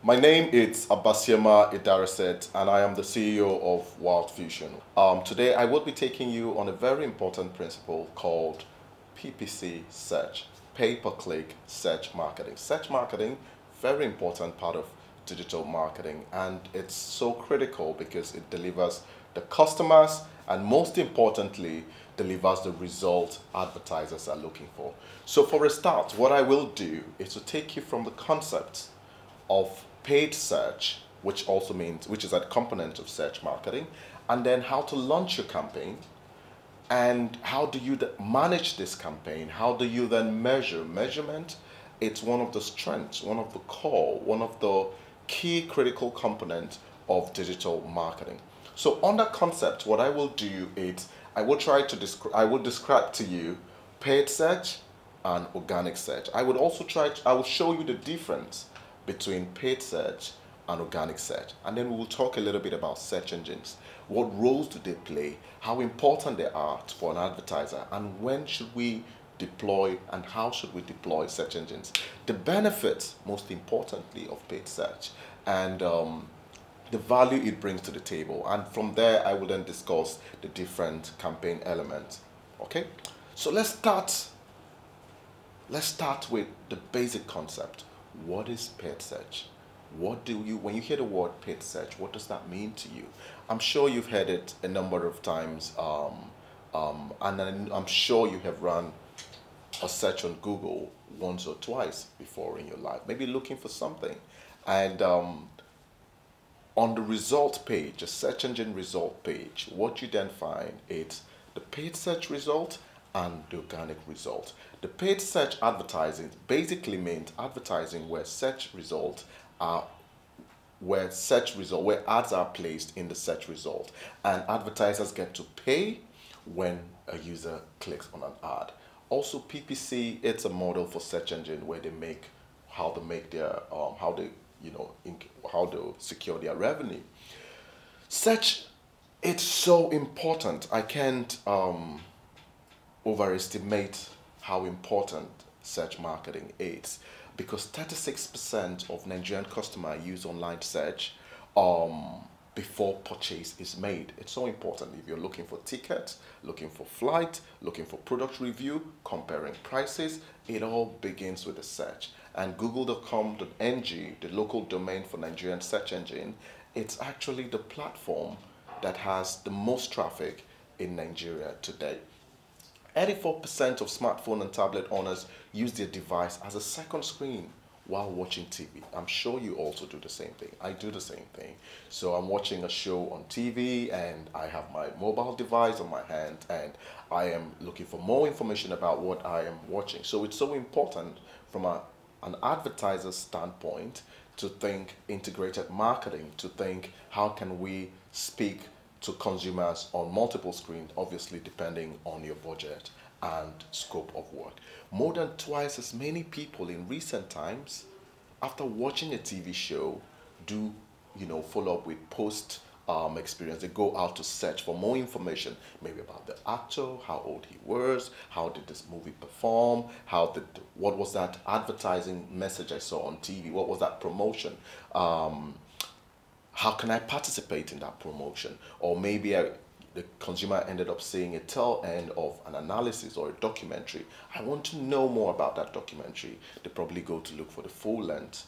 My name is Abasiema Idaraset and I am the CEO of Wild Fusion. Today I will be taking you on a very important principle called PPC Search, pay-per-click search marketing. Search marketing, very important part of digital marketing, and it's so critical because it delivers the customers and most importantly delivers the result advertisers are looking for. So for a start, what I will do is to take you from the concept of paid search, which is a component of search marketing, and then how to launch your campaign, and how do you manage this campaign, how do you then measurement. It's one of the strengths, one of the core, one of the key critical components of digital marketing. So on that concept, what I will do is I will describe to you paid search and organic search. I will show you the difference between paid search and organic search, and then we will talk a little bit about search engines. What roles do they play, how important they are for an advertiser, and when should we deploy and how should we deploy search engines, the benefits most importantly of paid search, and the value it brings to the table. And from there I will then discuss the different campaign elements. Okay, so let's start with the basic concept. What is paid search? When you hear the word paid search, what does that mean to you? I'm sure you've heard it a number of times, and I'm sure you have run a search on Google once or twice before in your life, maybe looking for something, and on the result page, a search engine result page, what you then find is the paid search result and the organic result. The paid search advertising basically means advertising where ads are placed in the search result, and advertisers get to pay when a user clicks on an ad. Also, PPC, it's a model for search engine where how they secure their revenue. Search, it's so important. I can't overestimate how important search marketing is, because 36% of Nigerian customers use online search before purchase is made. It's so important. If you're looking for tickets, looking for flight, looking for product review, comparing prices, it all begins with a search. And google.com.ng, the local domain for Nigerian search engine, it's actually the platform that has the most traffic in Nigeria today. 84% of smartphone and tablet owners use their device as a second screen while watching TV. I'm sure you also do the same thing. I do the same thing. So I'm watching a show on TV and I have my mobile device on my hand and I am looking for more information about what I am watching. So it's so important from an advertiser's standpoint to think integrated marketing, to think how can we speak to consumers on multiple screens, obviously depending on your budget and scope of work. More than twice as many people in recent times, after watching a TV show, do follow up with post experience. They go out to search for more information, maybe about the actor, how old he was, how did this movie perform, what was that advertising message I saw on TV, what was that promotion, how can I participate in that promotion? Or maybe the consumer ended up seeing a tail end of an analysis or a documentary. I want to know more about that documentary. They probably go to look for the full length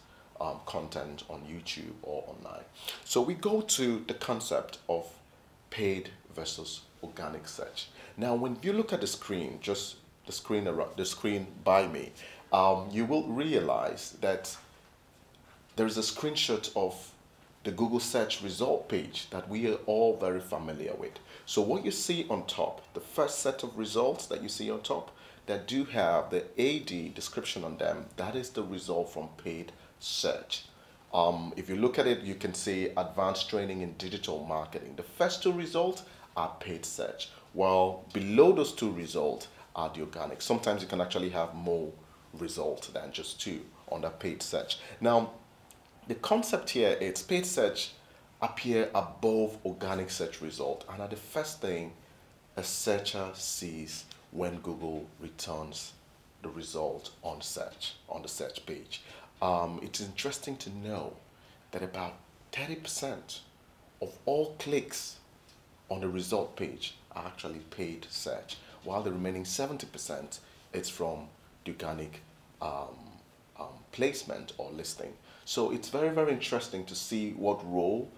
content on YouTube or online. So we go to the concept of paid versus organic search. Now, when you look at the screen, just the screen by me, you will realize that there is a screenshot of the Google search result page that we are all very familiar with. So what you see on top, the first set of results that you see on top that do have the AD description on them, that is the result from paid search. If you look at it, you can see advanced training in digital marketing. The first two results are paid search, while below those two results are the organic. Sometimes you can actually have more results than just two on the paid search. Now, the concept here is paid search appear above organic search result and are the first thing a searcher sees when Google returns the result on the search page. It's interesting to know that about 30% of all clicks on the result page are actually paid search, while the remaining 70% is from the organic placement or listing. So it's very, very interesting to see what role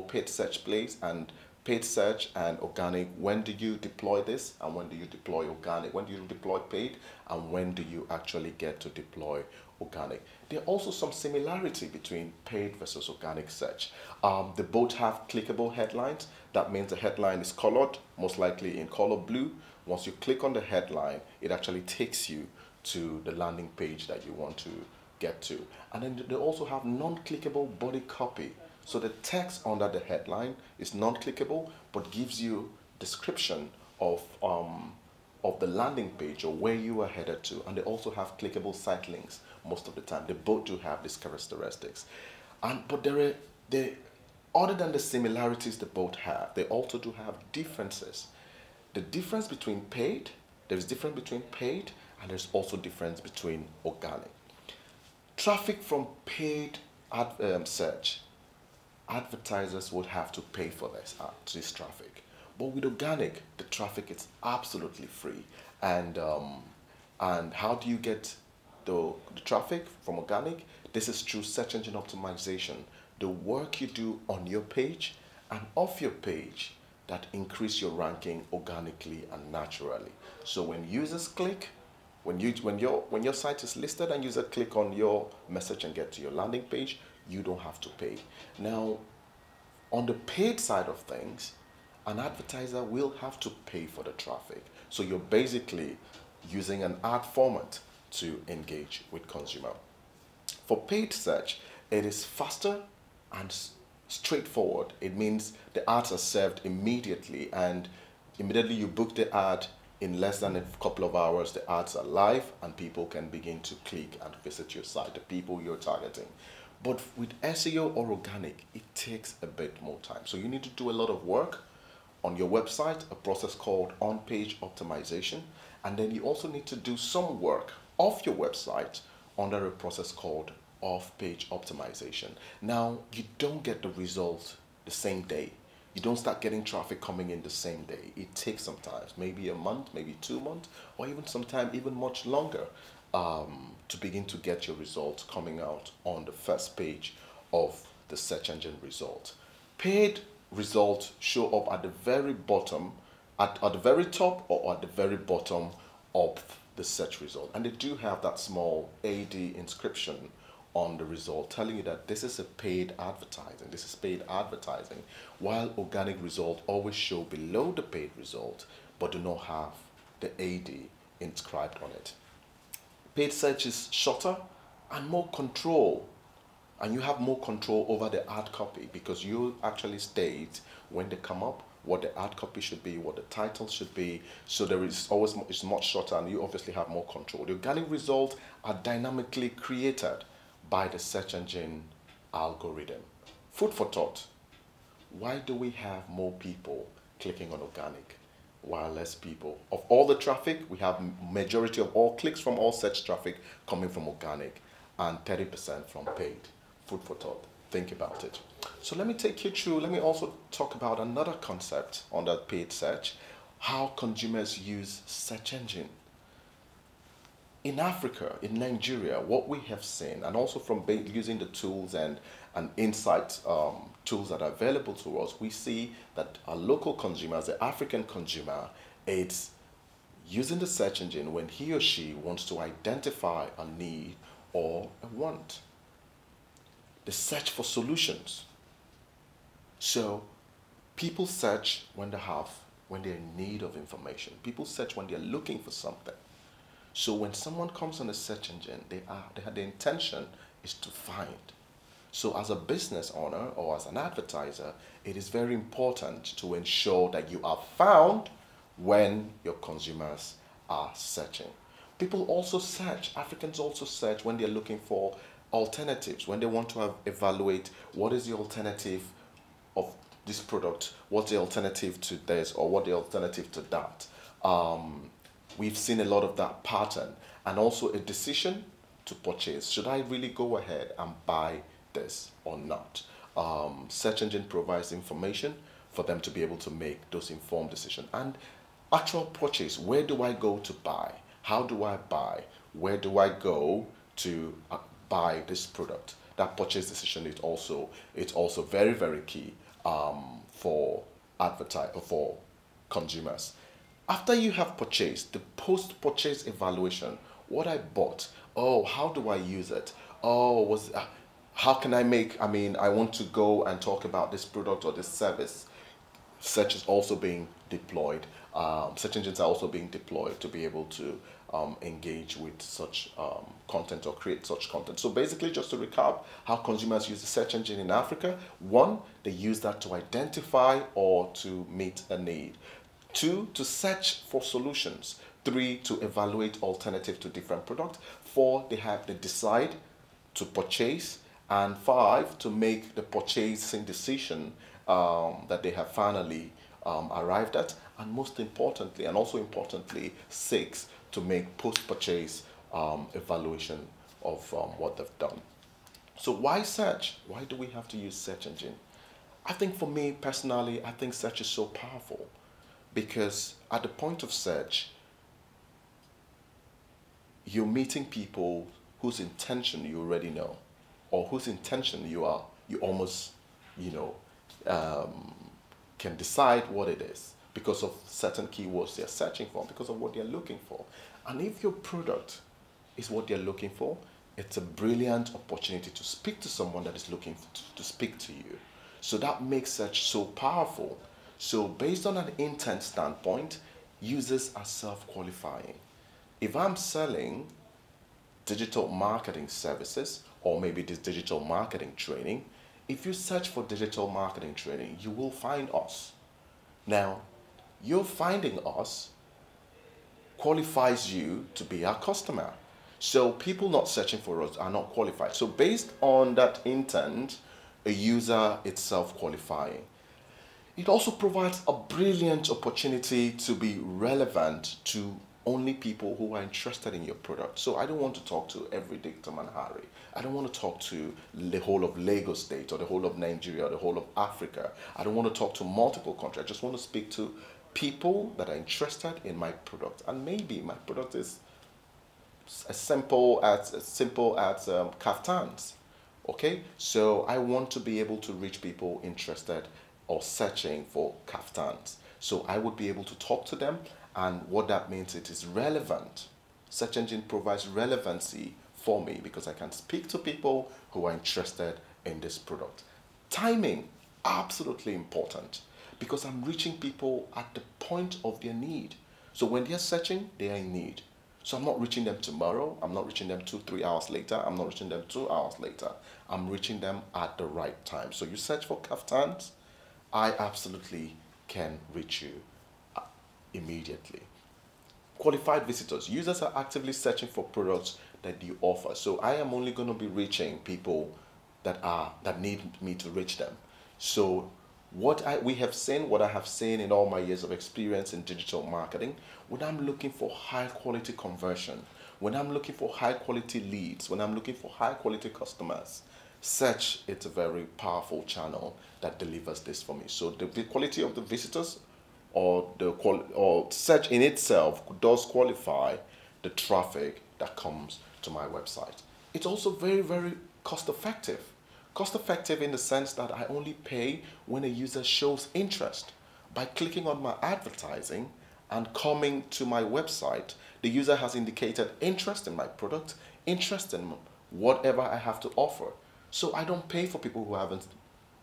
paid search plays, and paid search and organic. When do you deploy this, and when do you deploy organic? When do you deploy paid, and when do you actually get to deploy organic? There are also some similarity between paid versus organic search. They both have clickable headlines. That means the headline is colored, most likely in color blue. Once you click on the headline, it actually takes you to the landing page that you want to get to. And then they also have non-clickable body copy. So the text under the headline is non-clickable, but gives you description of the landing page or where you are headed to. And they also have clickable site links most of the time. They both do have these characteristics. But other than the similarities they both have, they also do have differences. The difference between paid, there's difference between paid, and there's also difference between organic. Traffic from paid search, advertisers would have to pay for this traffic. But with organic, the traffic is absolutely free. And how do you get the traffic from organic? This is through search engine optimization. The work you do on your page and off your page that increase your ranking organically and naturally. So when users click, when your site is listed and users click on your message and get to your landing page, you don't have to pay. Now, on the paid side of things, an advertiser will have to pay for the traffic. So you're basically using an ad format to engage with consumer. For paid search, it is faster and straightforward. It means the ads are served immediately, and immediately you book the ad, in less than a couple of hours the ads are live and people can begin to click and visit your site, the people you're targeting. But with SEO or organic, it takes a bit more time. So you need to do a lot of work on your website, a process called on-page optimization, and then you also need to do some work off your website under a process called off-page optimization. Now, you don't get the result the same day. You don't start getting traffic coming in the same day. It takes some time, maybe a month, maybe 2 months, or even sometime even much longer to begin to get your results coming out on the first page of the search engine result. Paid results show up at the very bottom, at the very top or at the very bottom of the search result. And they do have that small AD inscription on the result telling you that this is a paid advertising, this is paid advertising, while organic results always show below the paid result but do not have the AD inscribed on it. Paid search is shorter and more control, and you have more control over the ad copy because you actually state when they come up what the ad copy should be, what the title should be. So there is always, it's much shorter and you obviously have more control. The organic results are dynamically created by the search engine algorithm. Food for thought. Why do we have more people clicking on organic while less people? Of all the traffic, we have majority of all clicks from all search traffic coming from organic and 30% from paid. Food for thought. Think about it. So let me take you through, let me also talk about another concept on that paid search, how consumers use search engine. In Africa, in Nigeria, what we have seen, and also from using the tools and insight tools that are available to us, we see that our local consumers, the African consumer, it's using the search engine when he or she wants to identify a need or a want. They search for solutions. So people search when they're in need of information. People search when they're looking for something. So when someone comes on a search engine, they have the intention is to find. So as a business owner or as an advertiser, it is very important to ensure that you are found when your consumers are searching. People also search, Africans also search when they're looking for alternatives, when they want to evaluate what is the alternative of this product, what's the alternative to this, or what the alternative to that. We've seen a lot of that pattern, and also a decision to purchase. Should I really go ahead and buy this or not. Search engine provides information for them to be able to make those informed decisions. And actual purchase, where do I go to buy? How do I buy? Where do I go to buy this product? That purchase decision is also very, very key for consumers. After you have purchased, the post-purchase evaluation, what I bought, oh, how do I use it? Oh, how can I make, I want to go and talk about this product or this service. Search is also being deployed. Search engines are also being deployed to be able to engage with such content or create such content. So basically, just to recap, how consumers use the search engine in Africa: 1, they use that to identify or to meet a need. 2, to search for solutions. 3, to evaluate alternative to different products. 4, they decide to purchase. And 5, to make the purchasing decision that they have finally arrived at. And most importantly, and also importantly, 6, to make post-purchase evaluation of what they've done. So why search? Why do we have to use search engine? I think for me personally, I think search is so powerful because at the point of search, you're meeting people whose intention you already know, or whose intention you almost, can decide what it is because of certain keywords they're searching for, because of what they're looking for. And if your product is what they're looking for, it's a brilliant opportunity to speak to someone that is looking to speak to you. So that makes search so powerful. So based on an intent standpoint, users are self-qualifying. If I'm selling digital marketing services, or maybe this digital marketing training, if you search for digital marketing training, you will find us. Now, you're finding us qualifies you to be our customer. So people not searching for us are not qualified. So based on that intent, a user is self-qualifying. It also provides a brilliant opportunity to be relevant to only people who are interested in your product. So I don't want to talk to every Tom and Harry. I don't want to talk to the whole of Lagos State or the whole of Nigeria or the whole of Africa. I don't want to talk to multiple countries. I just want to speak to people that are interested in my product. And maybe my product is as simple as kaftans. Okay, so I want to be able to reach people interested or searching for kaftans. So I would be able to talk to them, and what that means, it is relevant. Search engine provides relevancy for me because I can speak to people who are interested in this product. Timing, absolutely important, because I'm reaching people at the point of their need. So when they're searching, they are in need. So I'm not reaching them tomorrow, I'm not reaching them 2-3 hours later, I'm not reaching them 2 hours later. I'm reaching them at the right time. So you search for kaftans, I absolutely can reach you immediately. Qualified visitors. Users are actively searching for products that you offer. So I am only going to be reaching people that need me to reach them. So what I have seen in all my years of experience in digital marketing, when I'm looking for high quality conversion, when I'm looking for high quality leads, when I'm looking for high quality customers, search is a very powerful channel that delivers this for me. So the quality of the visitors or search in itself does qualify the traffic that comes to my website. It's also very, very cost effective. Cost effective in the sense that I only pay when a user shows interest. By clicking on my advertising and coming to my website, the user has indicated interest in my product, interest in whatever I have to offer. So I don't pay for people who haven't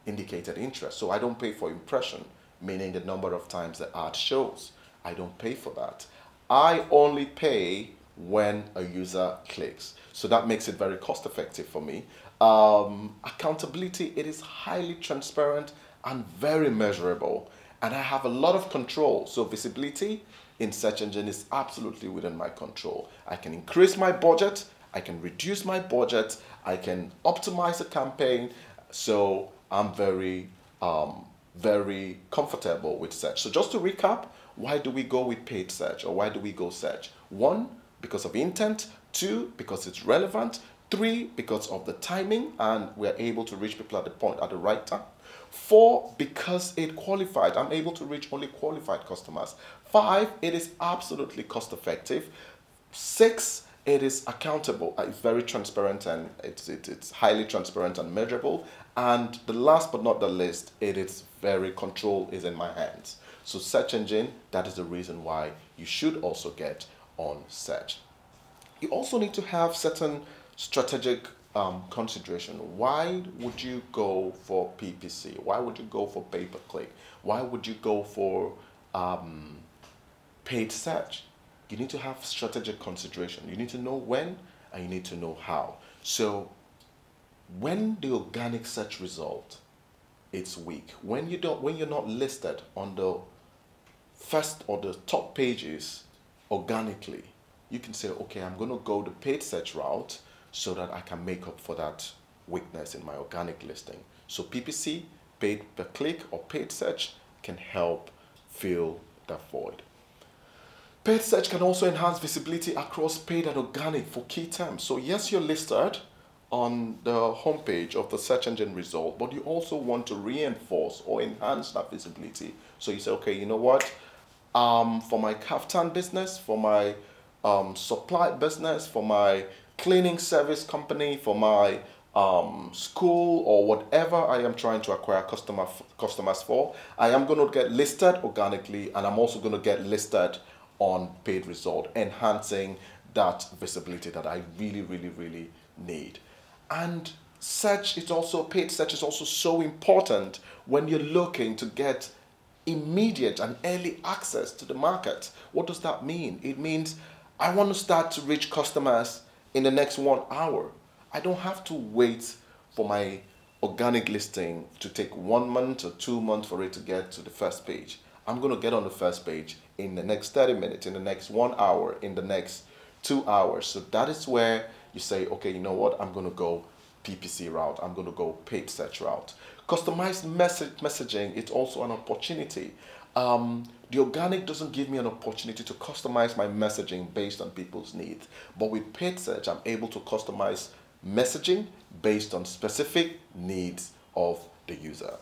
indicated interest. So I don't pay for impression, meaning the number of times the ad shows. I don't pay for that. I only pay when a user clicks. So that makes it very cost effective for me. Accountability, it is highly transparent and very measurable. And I have a lot of control. So visibility in search engine is absolutely within my control. I can increase my budget, I can reduce my budget, I can optimize a campaign. So I'm very comfortable with search. So just to recap, why do we go with paid search, or why do we go search? 1, because of intent. 2, because it's relevant. 3, because of the timing and we're able to reach people at the right time. 4, because it qualified. I'm able to reach only qualified customers. 5, it is absolutely cost effective. 6, it is accountable. It's very transparent and it's highly transparent and measurable. And the last but not the least, it is very control is in my hands. So search engine, that is the reason why you should also get on search. You also need to have certain strategic consideration. Why would you go for PPC? Why would you go for pay-per-click? Why would you go for paid search? You need to have strategic consideration. You need to know when and you need to know how. So when the organic search result it's weak, when you're not listed on the first or the top pages organically, you can say, okay, I'm going to go the paid search route so that I can make up for that weakness in my organic listing. So PPC, paid per click or paid search, can help fill that void. Paid search can also enhance visibility across paid and organic for key terms. So yes, you're listed on the homepage of the search engine result, but you also want to reinforce or enhance that visibility. So you say, okay, you know what? For my kaftan business, for my supply business, for my cleaning service company, for my school or whatever I am trying to acquire customers for, I am going to get listed organically and I'm also going to get listed on paid result, enhancing that visibility that I really, really, really need. And search is also, paid search is also so important when you're looking to get immediate and early access to the market. What does that mean? It means I want to start to reach customers in the next 1 hour. I don't have to wait for my organic listing to take 1 month or 2 months for it to get to the first page. I'm going to get on the first page in the next 30 minutes, in the next 1 hour, in the next 2 hours. So that is where you say, okay, you know what? I'm going to go PPC route. I'm going to go paid search route. Customized messaging is also an opportunity. The organic doesn't give me an opportunity to customize my messaging based on people's needs. But with paid search, I'm able to customize messaging based on specific needs of the user.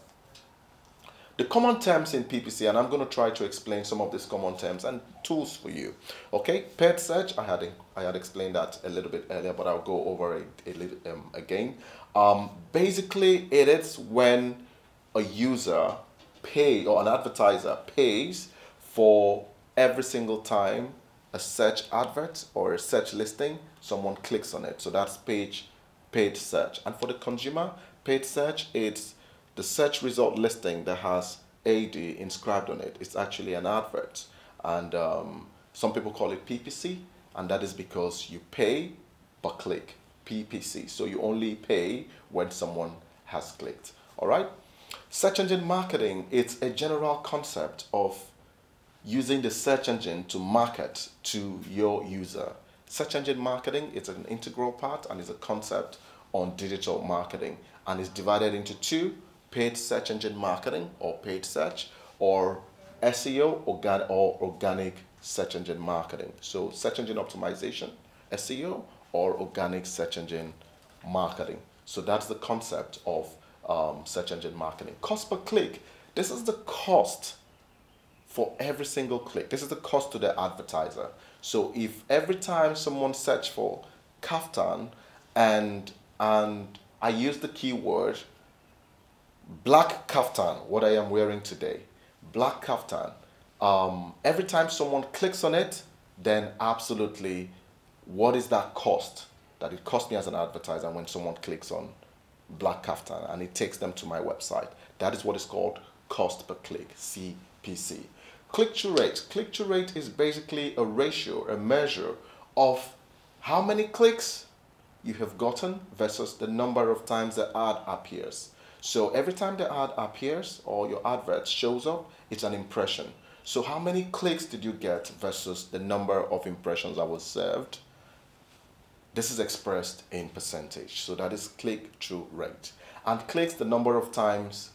The common terms in PPC, and I'm going to try to explain some of these common terms and tools for you. Okay, paid search, I had explained that a little bit earlier, but I'll go over it a little again. Basically, it is when a user or an advertiser pays for every single time a search advert or a search listing, someone clicks on it. So that's paid search. And for the consumer, paid search, it's the search result listing that has AD inscribed on it. It's actually an advert. And some people call it PPC, and that is because you pay per click, PPC. So you only pay when someone has clicked. All right? Search engine marketing, it's a general concept of using the search engine to market to your user. Search engine marketing is an integral part and is a concept on digital marketing, and is divided into 2: paid search engine marketing or paid search, or SEO or organic search engine marketing. So search engine optimization, SEO, or organic search engine marketing. So that's the concept of search engine marketing. Cost per click. This is the cost for every single click. This is the cost to the advertiser. So if every time someone search for kaftan and I use the keyword black kaftan, what I am wearing today, black kaftan, every time someone clicks on it, then absolutely what is that cost that it cost me as an advertiser when someone clicks on black kaftan and it takes them to my website? That is what is called cost per click, CPC. Click-through rate. Click-through rate is basically a ratio, a measure of how many clicks you have gotten versus the number of times the ad appears. So every time the ad appears or your advert shows up, it's an impression. So how many clicks did you get versus the number of impressions that was served? This is expressed in percentage. So that is click-through rate. And clicks, the number of times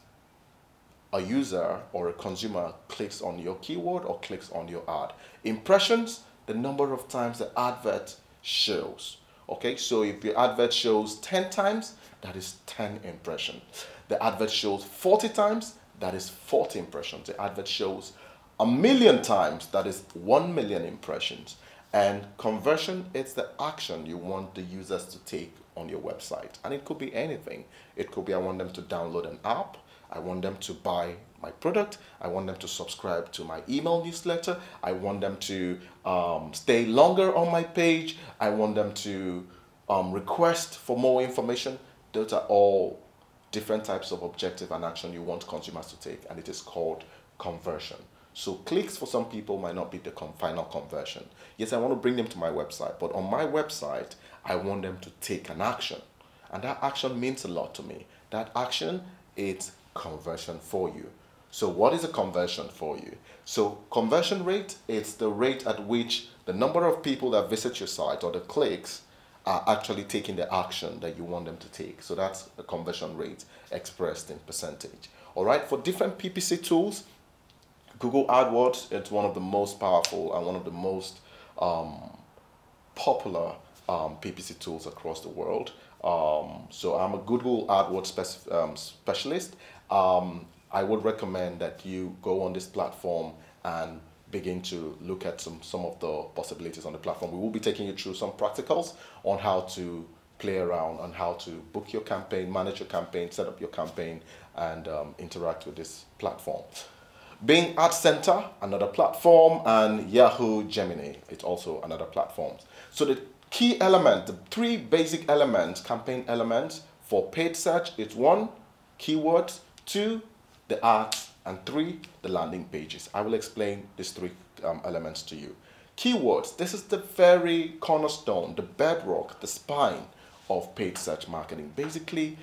a user or a consumer clicks on your keyword or clicks on your ad. Impressions, the number of times the advert shows. Okay, so if your advert shows 10 times, that is 10 impressions. The advert shows 40 times, that is 40 impressions. The advert shows 1,000,000 times, that is 1,000,000 impressions. And conversion is the action you want the users to take on your website. And it could be anything. It could be I want them to download an app, I want them to buy my product, I want them to subscribe to my email newsletter, I want them to stay longer on my page, I want them to request for more information. Those are all different types of objective and action you want consumers to take, and it is called conversion. So clicks for some people might not be the final conversion. Yes, I want to bring them to my website, but on my website, I want them to take an action. And that action means a lot to me. That action is conversion for you. So what is a conversion for you? So conversion rate is the rate at which the number of people that visit your site or the clicks are actually taking the action that you want them to take. So that's the conversion rate expressed in percentage. All right, for different PPC tools, Google AdWords, it's one of the most powerful and one of the most popular PPC tools across the world. So I'm a Google AdWords specialist. I would recommend that you go on this platform and begin to look at some of the possibilities on the platform. We will be taking you through some practicals on how to play around, on how to book your campaign, manage your campaign, set up your campaign, and interact with this platform. Bing Ad Center, another platform, and Yahoo Gemini, it's also another platform. So the key element, the three basic elements, campaign elements for paid search, it's 1, keywords, 2, the ads, and 3, the landing pages. I will explain these 3 elements to you. Keywords, this is the very cornerstone, the bedrock, the spine of paid search marketing. Basically,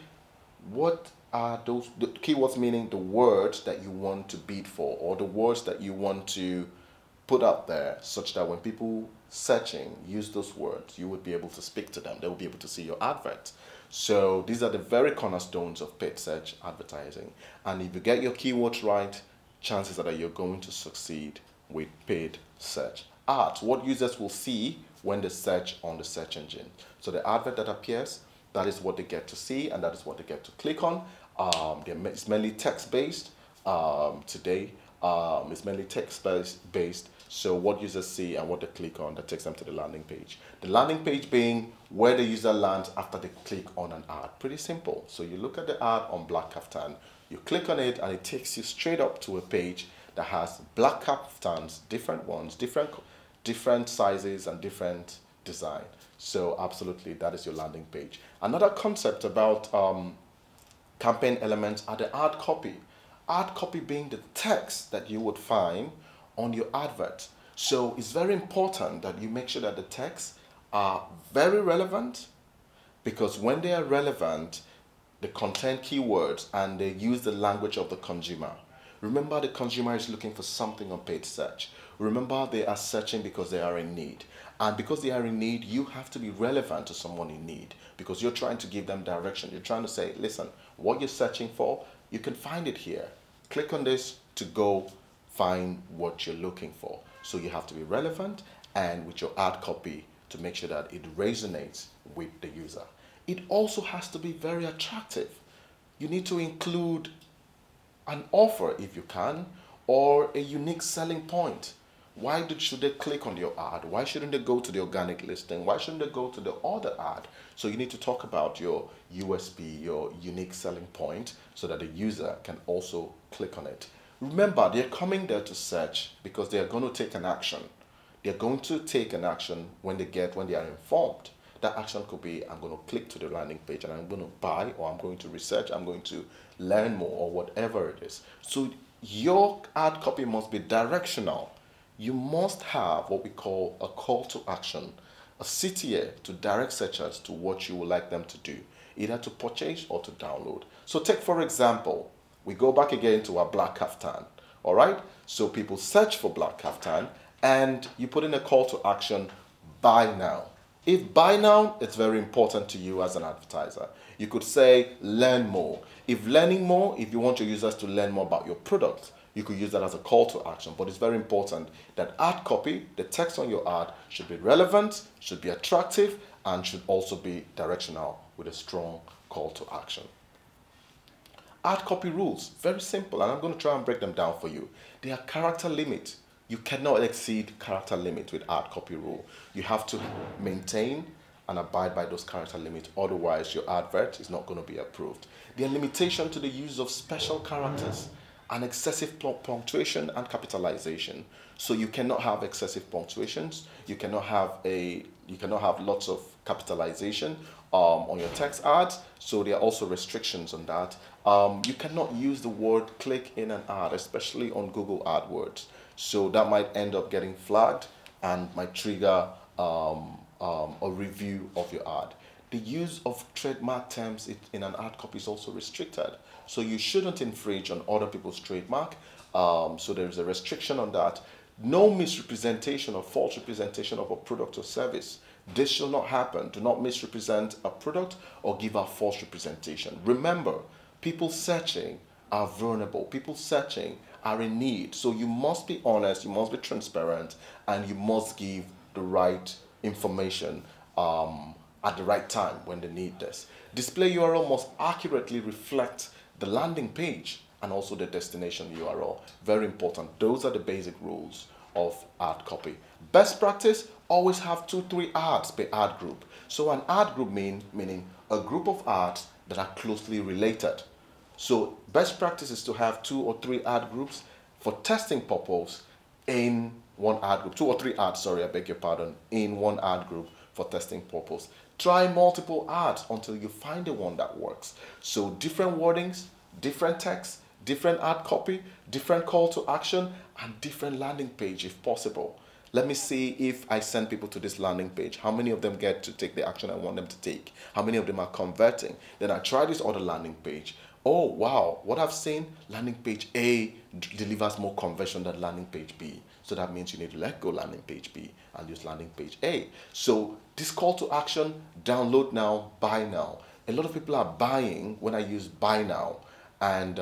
what are those the keywords, meaning the words that you want to bid for, or the words that you want to put out there, such that when people searching use those words, you would be able to speak to them, they will be able to see your advert. So these are the very cornerstones of paid search advertising, and if you get your keywords right, chances are that you're going to succeed with paid search. Ads, what users will see when they search on the search engine. So the advert that appears, that is what they get to see, and that is what they get to click on. It's mainly text-based today. It's mainly text-based. So what users see and what they click on, that takes them to the landing page. The landing page being where the user lands after they click on an ad. Pretty simple. So you look at the ad on Black Kaftan, you click on it, and it takes you straight up to a page that has black kaftans, different ones, different sizes and different design. So absolutely, that is your landing page. Another concept about campaign elements are the ad copy. Ad copy being the text that you would find on your advert. So it's very important that you make sure that the texts are very relevant, because when they are relevant, they contain keywords and they use the language of the consumer. Remember, the consumer is looking for something on paid search. Remember, they are searching because they are in need. And because they are in need, you have to be relevant to someone in need, because you're trying to give them direction. You're trying to say, listen, what you're searching for, you can find it here. Click on this to go find what you're looking for. So you have to be relevant, and with your ad copy to make sure that it resonates with the user. It also has to be very attractive. You need to include an offer if you can, or a unique selling point. Why should they click on your ad? Why shouldn't they go to the organic listing? Why shouldn't they go to the other ad? So you need to talk about your USP, your unique selling point, so that the user can also click on it. Remember, they're coming there to search because they are going to take an action. They're going to take an action when they are informed. That action could be, I'm going to click to the landing page and I'm going to buy, or I'm going to research, I'm going to learn more, or whatever it is. So your ad copy must be directional. You must have what we call a call to action, a CTA to direct searchers to what you would like them to do, either to purchase or to download. So take, for example, we go back again to our Black Kaftan. All right. So people search for Black Kaftan and you put in a call to action, buy now. If buy now, it's very important to you as an advertiser. You could say learn more. If learning more, if you want your users to learn more about your product, you could use that as a call to action. But it's very important that ad copy, the text on your ad, should be relevant, should be attractive, and should also be directional with a strong call to action. Ad copy rules, very simple, and I'm going to try and break them down for you. They are character limit. You cannot exceed character limit with ad copy rule. You have to maintain and abide by those character limits, otherwise your advert is not going to be approved. There are limitations to the use of special characters and excessive punctuation and capitalization. So you cannot have excessive punctuations, you cannot have lots of capitalization on your text ads, so there are also restrictions on that. You cannot use the word click in an ad, especially on Google AdWords. So that might end up getting flagged and might trigger a review of your ad. The use of trademark terms in an ad copy is also restricted. So you shouldn't infringe on other people's trademark. So there is a restriction on that. No misrepresentation or false representation of a product or service. This shall not happen. Do not misrepresent a product or give out false representation. Remember, people searching are vulnerable. People searching are in need. So you must be honest, you must be transparent, and you must give the right information at the right time when they need this. Display URL must accurately reflect the landing page and also the destination URL. Very important. Those are the basic rules of ad copy. Best practice, always have 2-3 ads per ad group. So an ad group meaning a group of ads that are closely related. So best practice is to have 2 or 3 ad groups for testing purpose in one ad group. 2 or 3 ads, sorry, I beg your pardon, in one ad group for testing purpose. Try multiple ads until you find the one that works. So different wordings, different text, different ad copy, different call to action, and different landing page if possible. Let me see if I send people to this landing page, how many of them get to take the action I want them to take? How many of them are converting? Then I try this other landing page. Oh, wow, what I've seen, landing page A delivers more conversion than landing page B. So that means you need to let go landing page B and use landing page A. So this call to action, download now, buy now. A lot of people are buying when I use buy now. And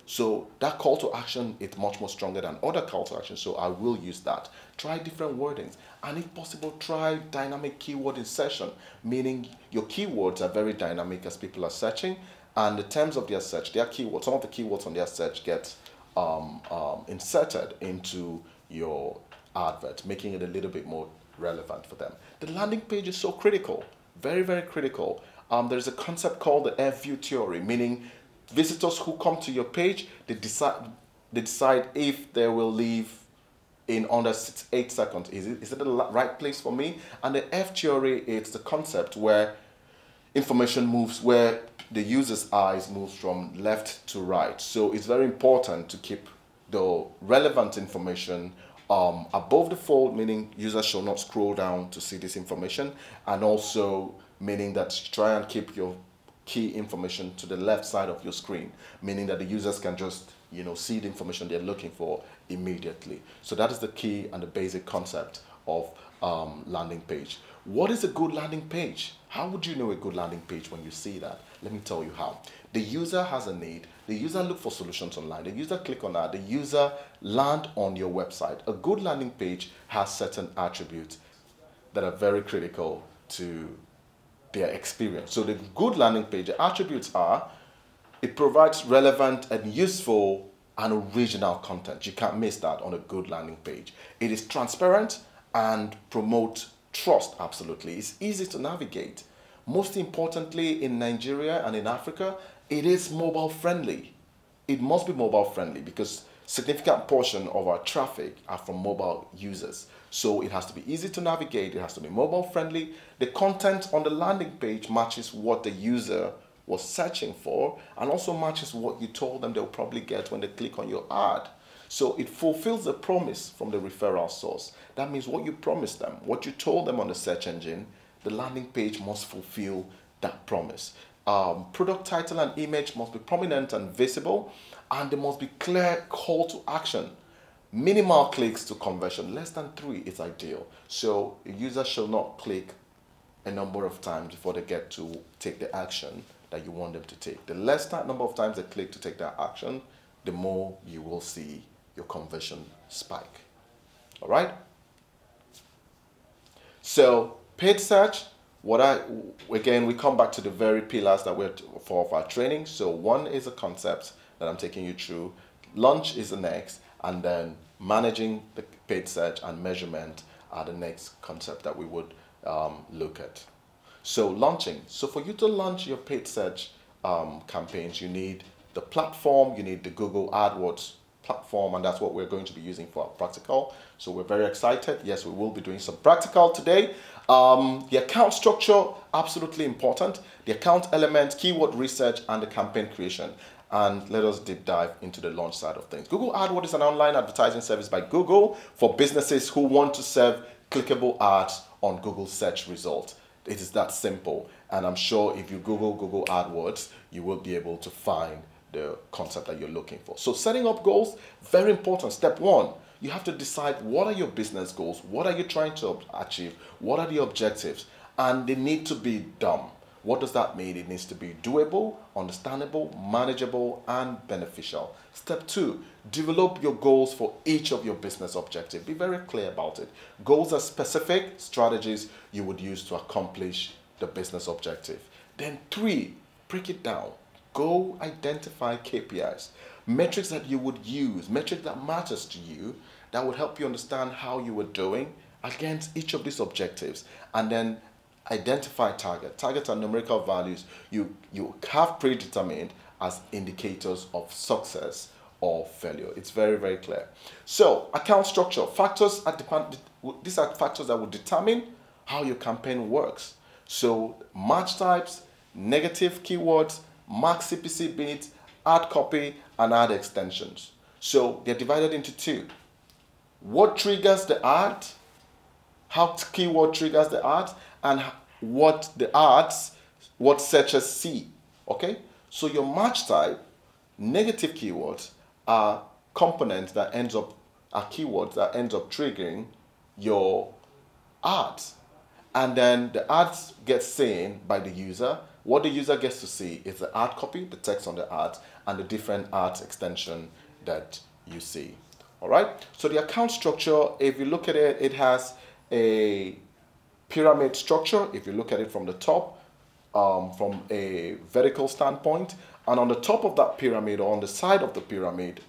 so that call to action is much more stronger than other call to action. So I will use that. Try different wordings. And if possible, try dynamic keyword insertion, meaning your keywords are very dynamic as people are searching. And the terms of their search, their keywords, some of the keywords on their search get inserted into your advert, making it a little bit more relevant for them. The landing page is so critical, very, very critical. There's a concept called the F-view theory, meaning visitors who come to your page, they decide if they will leave in under 8 seconds. Is it the right place for me? And the F theory, it's the concept where information moves, where the user's eyes moves from left to right. So it's very important to keep the relevant information above the fold, meaning users shall not scroll down to see this information, and also meaning that try and keep your key information to the left side of your screen, meaning that the users can just see the information they're looking for immediately. So that is the key and the basic concept of landing page. What is a good landing page? How would you know a good landing page when you see that? Let me tell you how. The user has a need. The user look for solutions online. The user click on that. The user land on your website. A good landing page has certain attributes that are very critical to their experience. So the good landing page, the attributes are, it provides relevant and useful and original content. You can't miss that on a good landing page. It is transparent and promotes trust, absolutely. It's easy to navigate. Most importantly, in Nigeria and in Africa, it is mobile friendly. It must be mobile friendly because significant portion of our traffic are from mobile users. So it has to be easy to navigate, it has to be mobile friendly. The content on the landing page matches what the user was searching for and also matches what you told them they'll probably get when they click on your ad. So it fulfills the promise from the referral source. That means what you promised them, what you told them on the search engine, the landing page must fulfill that promise. Product title and image must be prominent and visible, and there must be clear call to action. Minimal clicks to conversion, less than 3 is ideal. So a user shall not click a number of times before they get to take the action that you want them to take. The less that number of times they click to take that action, the more you will see your conversion spike. All right? So paid search, Again, we come back to the very pillars that we're for of our training. So one is a concept that I'm taking you through. Launch is the next, and then managing the paid search and measurement are the next concept that we would look at. So launching. So for you to launch your paid search campaigns, you need the platform, you need the Google AdWords platform, and that's what we're going to be using for our practical. So we're very excited. Yes, we will be doing some practical today. The account structure, absolutely important. The account element, keyword research, and the campaign creation. And let us deep dive into the launch side of things. Google AdWords is an online advertising service by Google for businesses who want to serve clickable ads on Google search results. It is that simple. And I'm sure if you Google AdWords, you will be able to find the concept that you're looking for. So setting up goals, very important. Step one, you have to decide what are your business goals, what are you trying to achieve, what are the objectives, and they need to be done. What does that mean? It needs to be doable, understandable, manageable, and beneficial. Step two, develop your goals for each of your business objectives. Be very clear about it. Goals are specific strategies you would use to accomplish the business objective. Then three, break it down. Go identify KPIs, metrics that you would use, metrics that matters to you, that would help you understand how you were doing against each of these objectives. And then identify target. Targets are numerical values you have predetermined as indicators of success or failure. It's very, very clear. So account structure, these are factors that will determine how your campaign works. So match types, negative keywords, max CPC bids, ad copy, and ad extensions. So they're divided into two. What triggers the ad, how keyword triggers the ad, and what searchers see. Okay? So your match type, negative keywords, are components that are keywords that ends up triggering your ads. And then the ads get seen by the user. What the user gets to see is the ad copy, the text on the ads, and the different ads extension that you see. All right. So the account structure, if you look at it, it has a pyramid structure. If you look at it from the top, from a vertical standpoint, and on the top of that pyramid or on the side of the pyramid,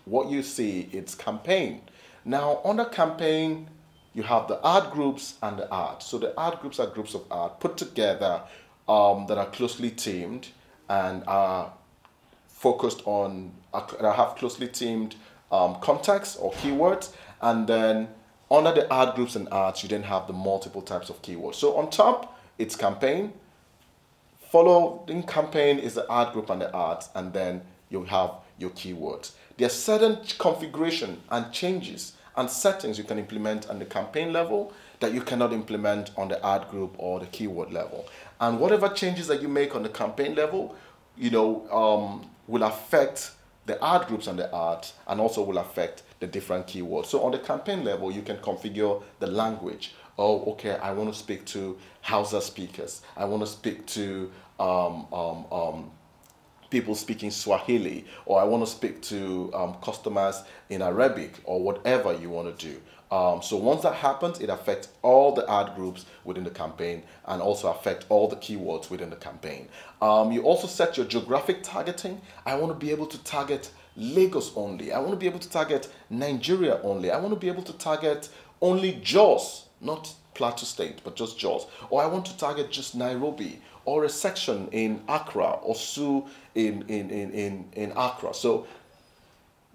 what you see is campaign. Now, under campaign, you have the ad groups and the ads. So the ad groups are groups of ads put together that are closely teamed and are focused on, that have closely teamed contexts or keywords. And then under the ad groups and ads, you then have the multiple types of keywords. So on top, it's campaign. Following campaign is the ad group and the ads, and then you have your keywords. There are certain configuration and changes and settings you can implement on the campaign level that you cannot implement on the ad group or the keyword level. And whatever changes that you make on the campaign level, will affect the ad groups and the ads, and also will affect the different keywords. So on the campaign level, you can configure the language. Oh, okay, I want to speak to Hausa speakers. I want to speak to people speaking Swahili, or I want to speak to customers in Arabic, or whatever you want to do. So once that happens, it affects all the ad groups within the campaign and also affect all the keywords within the campaign. You also set your geographic targeting. I want to be able to target Lagos only. I want to be able to target Nigeria only. I want to be able to target only Jos, not Plateau State, but just Jos. Or I want to target just Nairobi, or a section in Accra, or Sioux in Accra. So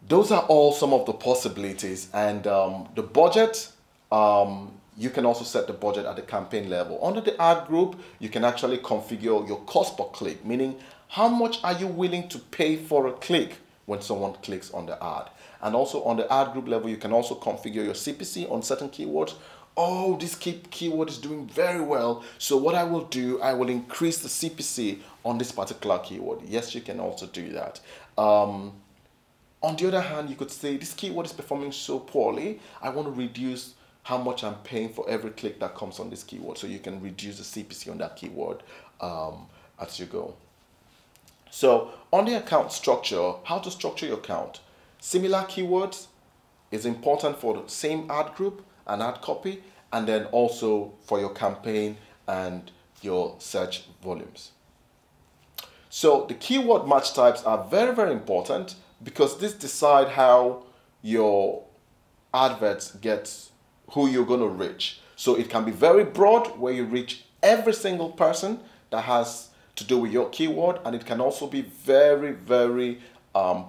those are all some of the possibilities. And the budget, you can also set the budget at the campaign level. Under the ad group, you can actually configure your cost per click, meaning how much are you willing to pay for a click when someone clicks on the ad. And also on the ad group level, you can also configure your CPC on certain keywords. Oh, this keyword is doing very well, so what I will do, I will increase the CPC on this particular keyword. Yes, you can also do that. On the other hand, you could say this keyword is performing so poorly, I want to reduce how much I'm paying for every click that comes on this keyword. So you can reduce the CPC on that keyword as you go. So on the account structure, how to structure your account. Similar keywords is important for the same ad group and ad copy, and then also for your campaign and your search volumes. So the keyword match types are very, very important because this decide how your adverts get who you're going to reach. So it can be very broad where you reach every single person that has to do with your keyword, and it can also be very, very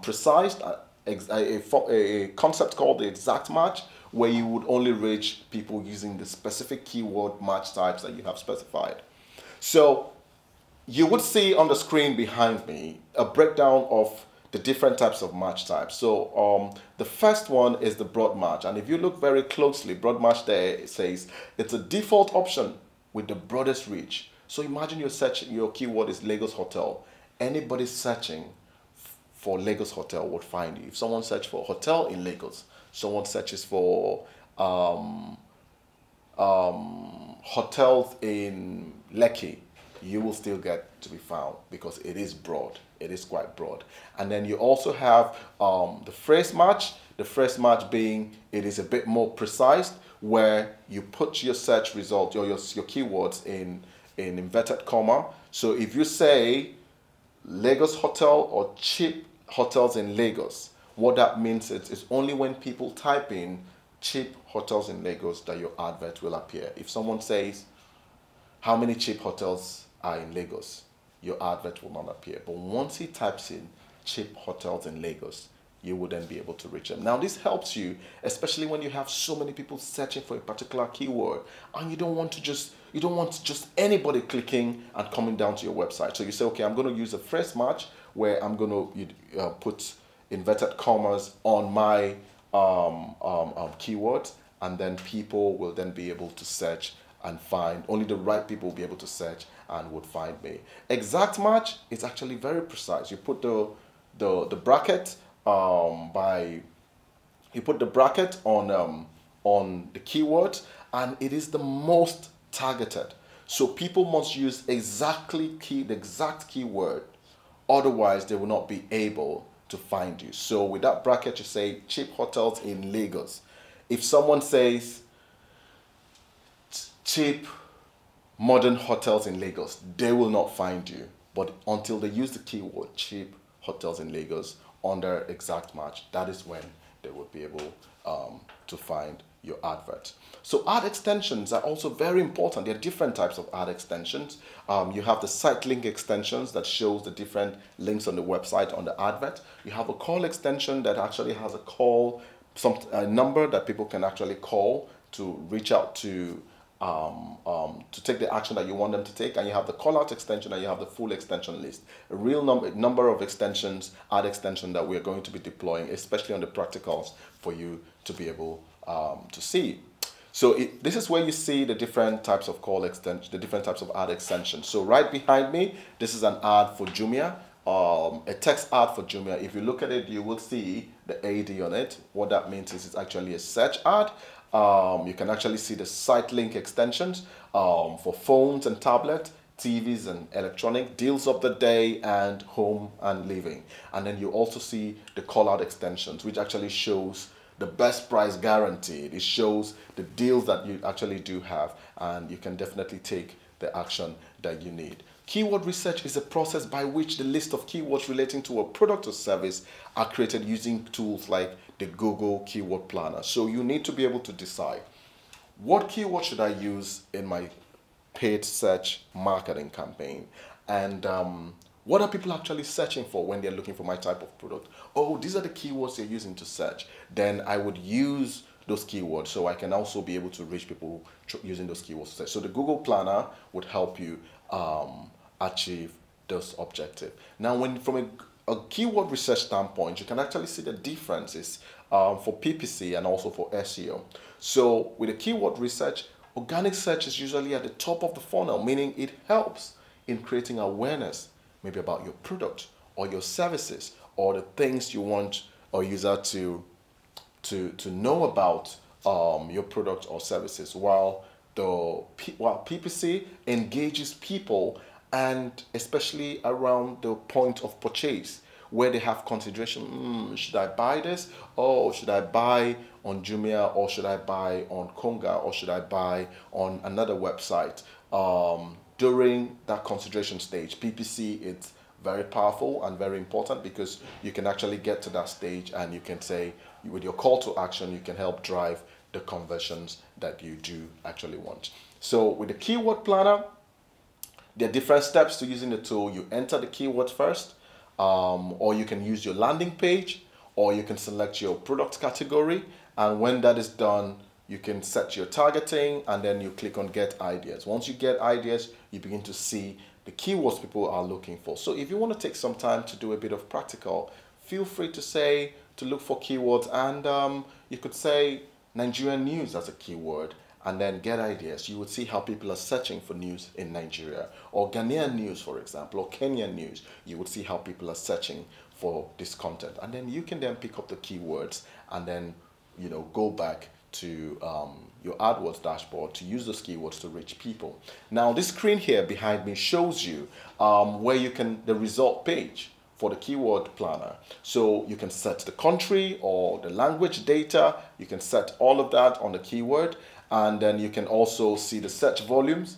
precise, a concept called the exact match, where you would only reach people using the specific keyword match types that you have specified. So you would see on the screen behind me a breakdown of the different types of match types. So the first one is the broad match, and if you look very closely, broad match there, it says it's a default option with the broadest reach. So imagine you're searching, your keyword is Lagos Hotel. Anybody searching for Lagos Hotel would find you. If someone searches for hotel in Lagos, someone searches for hotels in Lekki, you will still get to be found because it is broad. It is quite broad. And then you also have the phrase match. The phrase match being it is a bit more precise, where you put your search result or your keywords in inverted comma. So if you say Lagos Hotel or cheap hotels in Lagos, what that means is it's only when people type in cheap hotels in Lagos that your advert will appear. If someone says how many cheap hotels are in Lagos, your advert will not appear. But once he types in cheap hotels in Lagos, you will then be able to reach them. Now this helps you, especially when you have so many people searching for a particular keyword, and you don't want just anybody clicking and coming down to your website. So you say, okay, I'm going to use a phrase match where I'm going to put inverted commas on my keywords, and then people will then be able to search and find, only the right people will be able to search and would find me. Exact match is actually very precise. You put the bracket you put the bracket on the keyword, and it is the most targeted. So people must use the exact keyword, otherwise they will not be able to find you. So with that bracket, you say cheap hotels in Lagos. If someone says cheap modern hotels in Lagos, they will not find you. But until they use the keyword cheap hotels in Lagos under exact match, that is when they will be able to find your advert. So ad extensions are also very important. There are different types of ad extensions. You have the site link extensions that shows the different links on the website on the advert. You have a call extension that actually has a number that people can actually call to reach out to take the action that you want them to take. And you have the call out extension, and you have the full extension list. A real number of extensions, ad extension that we're going to be deploying, especially on the practicals, for you to be able to see. So this is where you see the different types of call extension, the different types of ad extensions. So right behind me, this is an ad for Jumia, a text ad for Jumia. If you look at it, you will see the AD on it. What that means is it's actually a search ad. You can actually see the site link extensions for phones and tablets, TVs and electronic, deals of the day, and home and living. And then you also see the call out extensions, which actually shows the best price guaranteed. It shows the deals that you actually do have, and you can definitely take the action that you need. Keyword research is a process by which the list of keywords relating to a product or service are created using tools like the Google Keyword Planner. So you need to be able to decide, what keyword should I use in my paid search marketing campaign? And what are people actually searching for when they're looking for my type of product? Oh, these are the keywords they're using to search. Then I would use those keywords so I can also be able to reach people using those keywords to search. So the Google Planner would help you achieve those objectives. Now, from a keyword research standpoint, you can actually see the differences for PPC and also for SEO. So with a keyword research, organic search is usually at the top of the funnel, meaning it helps in creating awareness, maybe about your product or your services or the things you want a user to know about your product or services, while PPC engages people, and especially around the point of purchase, where they have consideration. Should I buy this? Oh, should I buy on Jumia, or should I buy on Konga, or should I buy on another website? during that consideration stage. PPC, it's very powerful and very important because you can actually get to that stage and you can say, with your call to action, you can help drive the conversions that you do actually want. So with the keyword planner, there are different steps to using the tool. You enter the keywords first, or you can use your landing page, or you can select your product category. And when that is done, you can set your targeting and then you click on get ideas. Once you get ideas, you begin to see the keywords people are looking for. So if you want to take some time to do a bit of practical, feel free to look for keywords, and you could say Nigerian news as a keyword and then get ideas. You would see how people are searching for news in Nigeria, or Ghanaian news, for example, or Kenyan news. You would see how people are searching for this content, and then you can then pick up the keywords and then go back to your AdWords dashboard to use those keywords to reach people. Now this screen here behind me shows you where you can, the result page for the keyword planner. So you can set the country or the language data. You can set all of that on the keyword, and then you can also see the search volumes,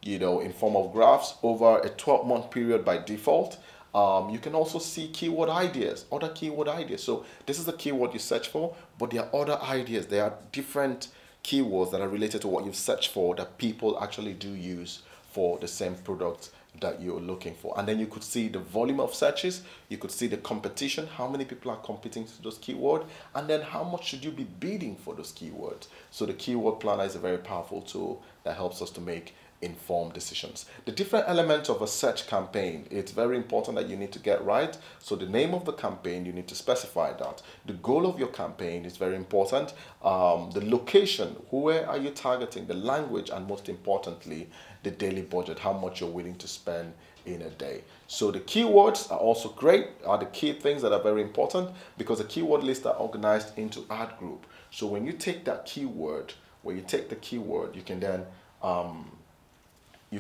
in form of graphs over a 12-month period by default. You can also see keyword ideas, other keyword ideas. So this is the keyword you search for, but there are other ideas. There are different keywords that are related to what you've searched for that people actually do use for the same product that you're looking for. And then you could see the volume of searches, you could see the competition, how many people are competing to those keywords, and then how much should you be bidding for those keywords. So the keyword planner is a very powerful tool that helps us to make informed decisions. The different elements of a search campaign, it's very important that you need to get right. So the name of the campaign, you need to specify that. The goal of your campaign is very important. The location, where are you targeting, the language, and most importantly, the daily budget, how much you're willing to spend in a day. So the keywords are also great, are the key things that are very important, because the keyword lists are organized into ad group. So when you take that keyword, you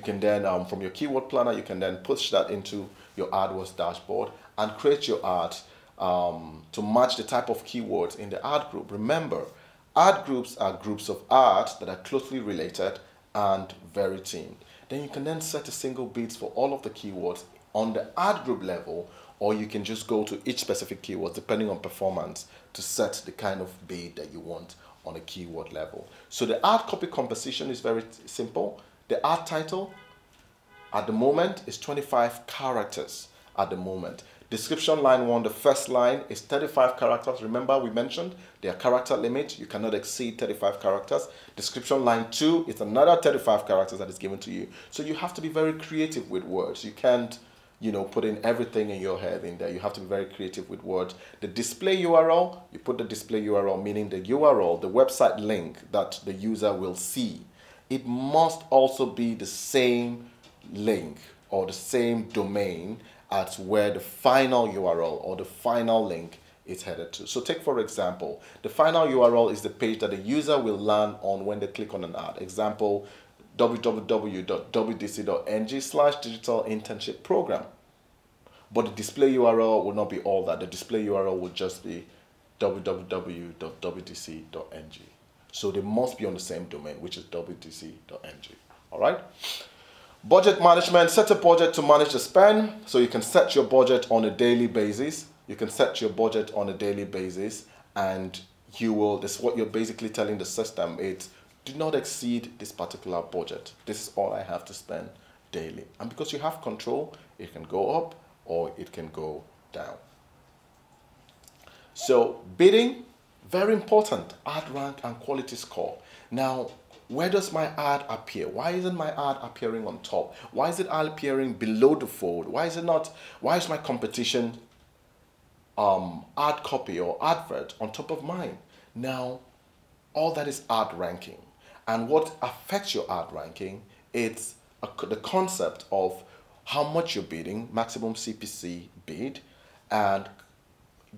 can then from your keyword planner, you can then push that into your AdWords dashboard and create your ads to match the type of keywords in the ad group. Remember, ad groups are groups of ads that are closely related and very themed. Then you can then set a single bids for all of the keywords on the ad group level, or you can just go to each specific keyword depending on performance to set the kind of bid that you want on a keyword level. So the ad copy composition is very simple. The ad title at the moment is 25 characters at the moment. Description line 1, the first line is 35 characters. Remember, we mentioned their character limit. You cannot exceed 35 characters. Description line 2 is another 35 characters that is given to you. So you have to be very creative with words. You can't, put in everything in your head in there. You have to be very creative with words. The display URL, you put the display URL, meaning the URL, the website link that the user will see. It must also be the same link or the same domain as where the final URL or the final link is headed to. So take, for example, the final URL is the page that the user will land on when they click on an ad. Example, www.wdc.ng/digital internship program. But the display URL will not be all that. The display URL will just be www.wdc.ng. So they must be on the same domain, which is wdc.ng. All right. Budget management, set a budget to manage the spend. So you can set your budget on a daily basis. And this is what you're basically telling the system. It's do not exceed this particular budget. This is all I have to spend daily. And because you have control, it can go up or it can go down. So bidding, very important, ad rank and quality score. Now, where does my ad appear? Why isn't my ad appearing on top? Why is it appearing below the fold? Why is my competition ad copy or advert on top of mine? Now, all that is ad ranking. And what affects your ad ranking, it's the concept of how much you're bidding, maximum CPC bid, and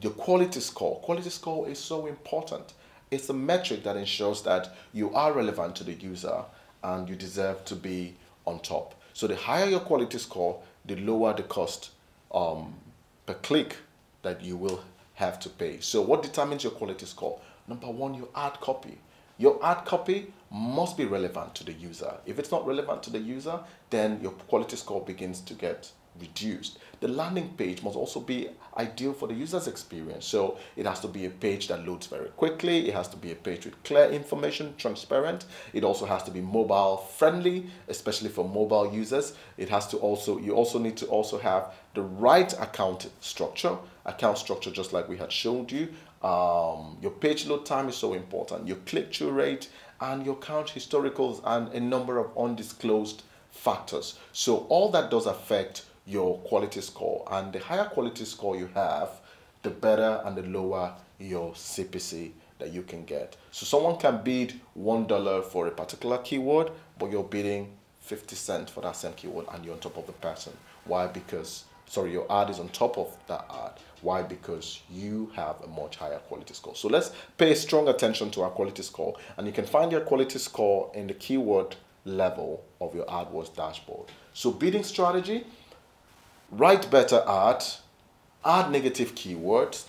the quality score. Quality score is so important. It's a metric that ensures that you are relevant to the user and you deserve to be on top. So the higher your quality score, the lower the cost per click that you will have to pay. So what determines your quality score? Number one, your ad copy. Your ad copy must be relevant to the user. If it's not relevant to the user, then your quality score begins to get reduced. The landing page must also be ideal for the user's experience. So it has to be a page that loads very quickly. It has to be a page with clear information, transparent. It also has to be mobile friendly, especially for mobile users. It has to also, you also need to also have the right account structure just like we had showed you. Your page load time is so important, your click-through rate, and your count historicals, and a number of undisclosed factors. So all that does affect your quality score, and the higher quality score you have, the better and the lower your CPC that you can get. So someone can bid $1 for a particular keyword, but you're bidding 50 cents for that same keyword, and you're on top of the person. Why? Because, sorry, your ad is on top of that ad. Why? Because you have a much higher quality score. So let's pay strong attention to our quality score, and you can find your quality score in the keyword level of your AdWords dashboard. So bidding strategy: write better add negative keywords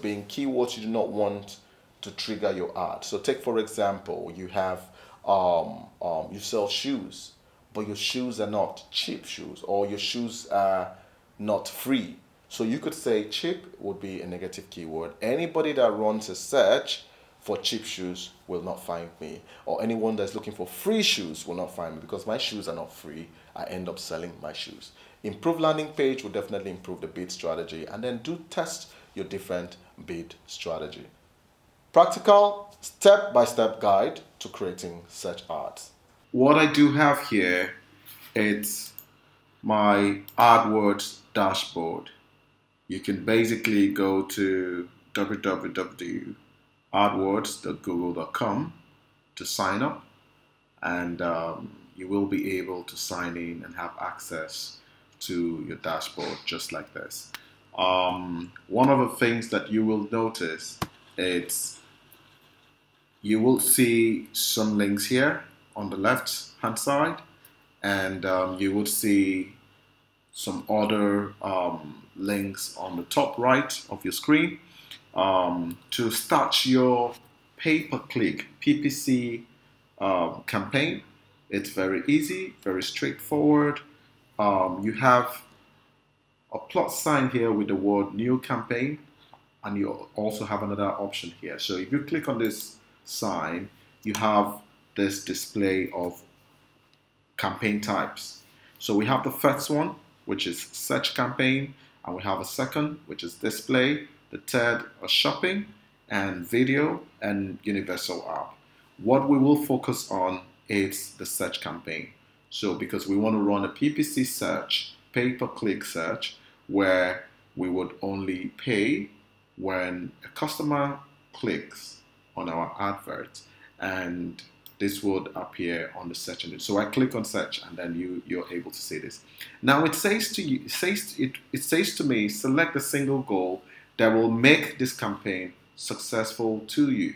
being keywords you do not want to trigger your ad. So take, for example, you have you sell shoes, but your shoes are not cheap shoes, or your shoes are not free. So you could say cheap would be a negative keyword. Anybody that runs a search for cheap shoes will not find me, or anyone that's looking for free shoes will not find me, because my shoes are not free. I end up selling my shoes. Improve landing page will definitely improve the bid strategy, and then do test your different bid strategy. Practical step-by-step guide to creating search ads. What I do have here, it's my AdWords dashboard. You can basically go to www.adwords.google.com to sign up, and you will be able to sign in and have access to your dashboard just like this. One of the things that you will notice is you will see some links here on the left hand side, and you will see some other links on the top right of your screen. To start your pay-per-click PPC campaign, it's very easy, very straightforward. You have a plus sign here with the word new campaign, and you also have another option here. So if you click on this sign, you have this display of campaign types. So we have the first one, which is search campaign, and we have a second, which is display, the third are shopping, and video, and universal app. What we will focus on is the search campaign. So because we want to run a PPC search, pay-per-click search, where we would only pay when a customer clicks on our advert, and this would appear on the search engine. So I click on search, and then you're able to see this. Now it says to you, it says to me, select a single goal that will make this campaign successful to you.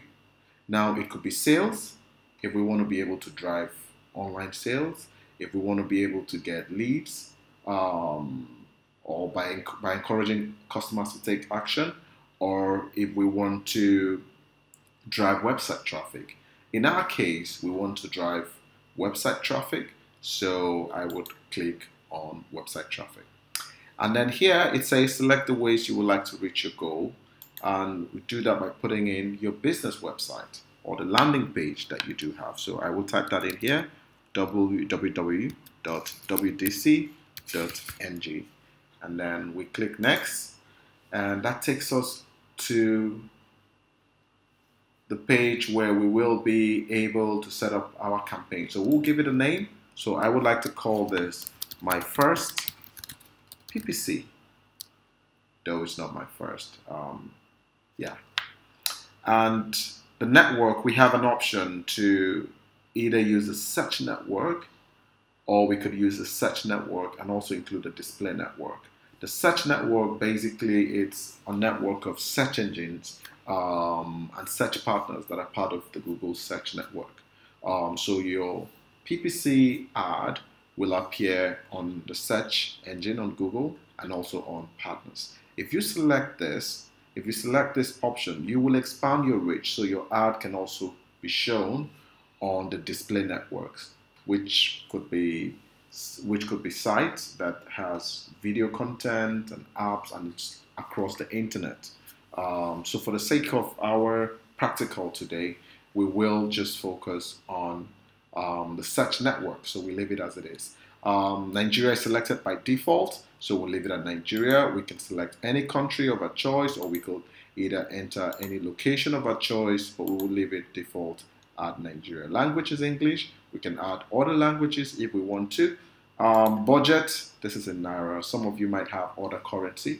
Now it could be sales, if we want to be able to drive online sales, if we want to be able to get leads, or by encouraging customers to take action, or if we want to drive website traffic. In our case, we want to drive website traffic, so I would click on website traffic. And then here it says select the ways you would like to reach your goal, and we do that by putting in your business website or the landing page that you do have. So I will type that in here, www.wdc.ng, and then we click next, and that takes us to the page where we will be able to set up our campaign. So we'll give it a name. So I would like to call this my first PPC, though it's not my first. Yeah. And the network, we have an option to either use a search network, or we could use a search network and also include a display network. The search network, basically, it's a network of search engines and search partners that are part of the Google search network. So your PPC ad will appear on the search engine on Google and also on partners. If you select this option, you will expand your reach, so your ad can also be shown on the display networks, which could be sites that has video content and apps, and it's across the internet. So for the sake of our practical today, we will just focus on the search network. So we leave it as it is. Nigeria is selected by default, so we'll leave it at Nigeria. We can select any country of our choice, or we could either enter any location of our choice, but we will leave it default at Nigeria. Language is English. We can add other languages if we want to. Budget, this is in Naira. Some of you might have other currencies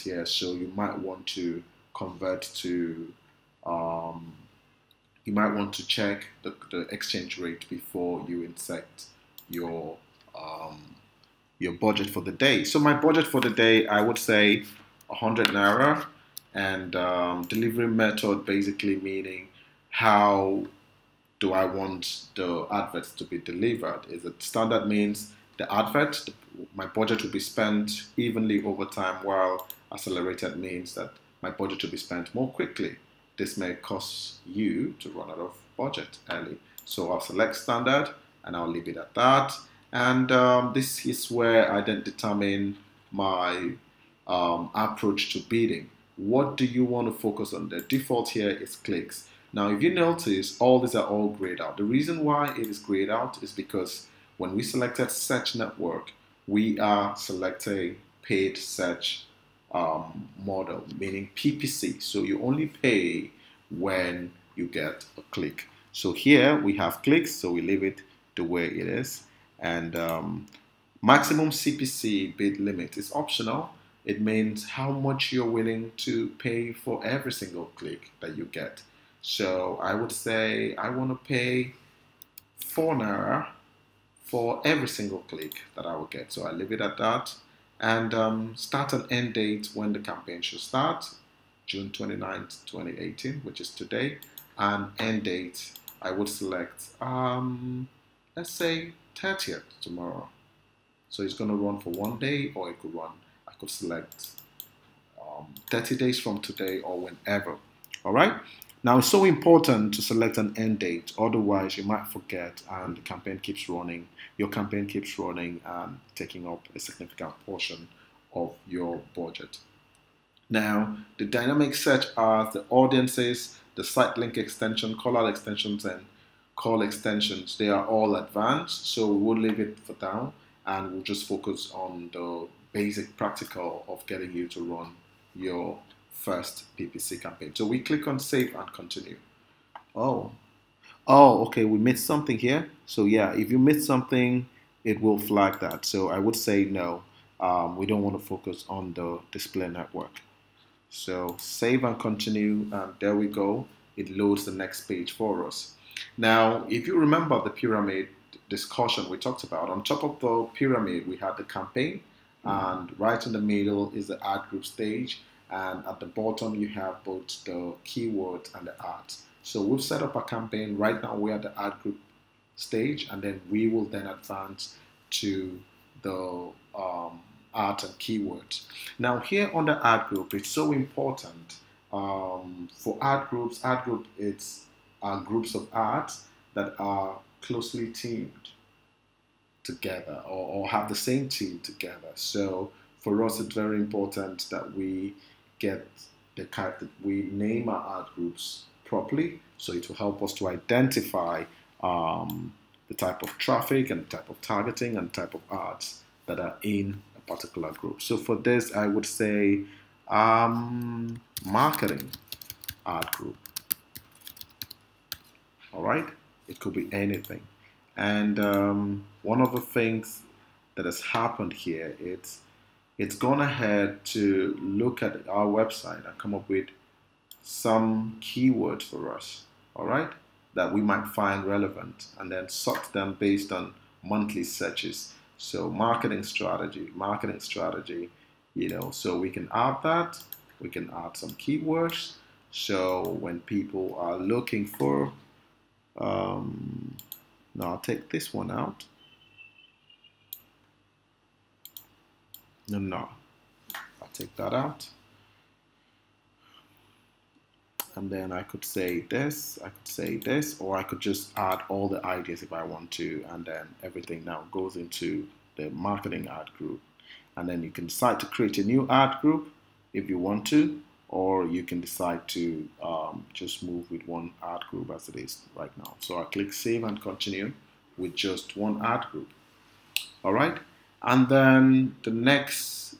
here, so you might want to convert to, you might want to check the exchange rate before you insert your budget for the day. So my budget for the day, I would say 100 Naira, and delivery method basically meaning how do I want the adverts to be delivered. Is it standard means the advert, my budget will be spent evenly over time, while accelerated means that my budget will be spent more quickly. This may cause you to run out of budget early. So I'll select standard and I'll leave it at that. And this is where I then determine my approach to bidding. What do you want to focus on? The default here is clicks. Now, if you notice, all these are all grayed out. The reason why it is grayed out is because when we selected search network, we are selecting paid search model, meaning PPC. So you only pay when you get a click. So here we have clicks, so we leave it the way it is. And maximum CPC bid limit is optional. It means how much you're willing to pay for every single click that you get. So I would say I want to pay 4 Naira for every single click that I will get. So I leave it at that. And start and end date when the campaign should start, June 29th, 2018, which is today. And end date, I would select, let's say 30th, tomorrow. So it's going to run for 1 day, or it could run, I could select 30 days from today or whenever. All right. Now, it's so important to select an end date. Otherwise, you might forget and the campaign keeps running. Your campaign keeps running and taking up a significant portion of your budget. Now, the dynamic search are the audiences, the site link extension, call out extensions, and call extensions. They are all advanced, so we will leave it for now and we'll just focus on the basic practical of getting you to run your first PPC campaign. So we click on save and continue. Oh, okay, we missed something here. So yeah, if you missed something, it will flag that. So I would say no, we don't want to focus on the display network. So save and continue, and there we go. It loads the next page for us. Now, if you remember the pyramid discussion we talked about, on top of the pyramid, we had the campaign, and right in the middle is the ad group stage. And at the bottom, you have both the keywords and the ads. So we've set up a campaign. Right now, we're at the ad group stage, and then we will then advance to the ads and keywords. Now, here on the ad group, it's so important for ad groups. Ad group, it's groups of ads that are closely teamed together or have the same team together. So for us, it's very important that we get we name our ad groups properly, so it will help us to identify the type of traffic and the type of targeting and type of ads that are in a particular group. So for this, I would say marketing ad group. All right, it could be anything. And one of the things that has happened here, it's gone ahead to look at our website and come up with some keywords for us, all right, that we might find relevant, and then sort them based on monthly searches. So marketing strategy, you know, so we can add that, we can add some keywords. So when people are looking for, now I'll take this one out. No, I'll take that out. and then I could say this, I could say this, or I could just add all the ideas if I want to, and then everything now goes into the marketing ad group. And then you can decide to create a new ad group if you want to, or you can decide to just move with one ad group as it is right now. So I click save and continue with just one ad group. All right, and then the next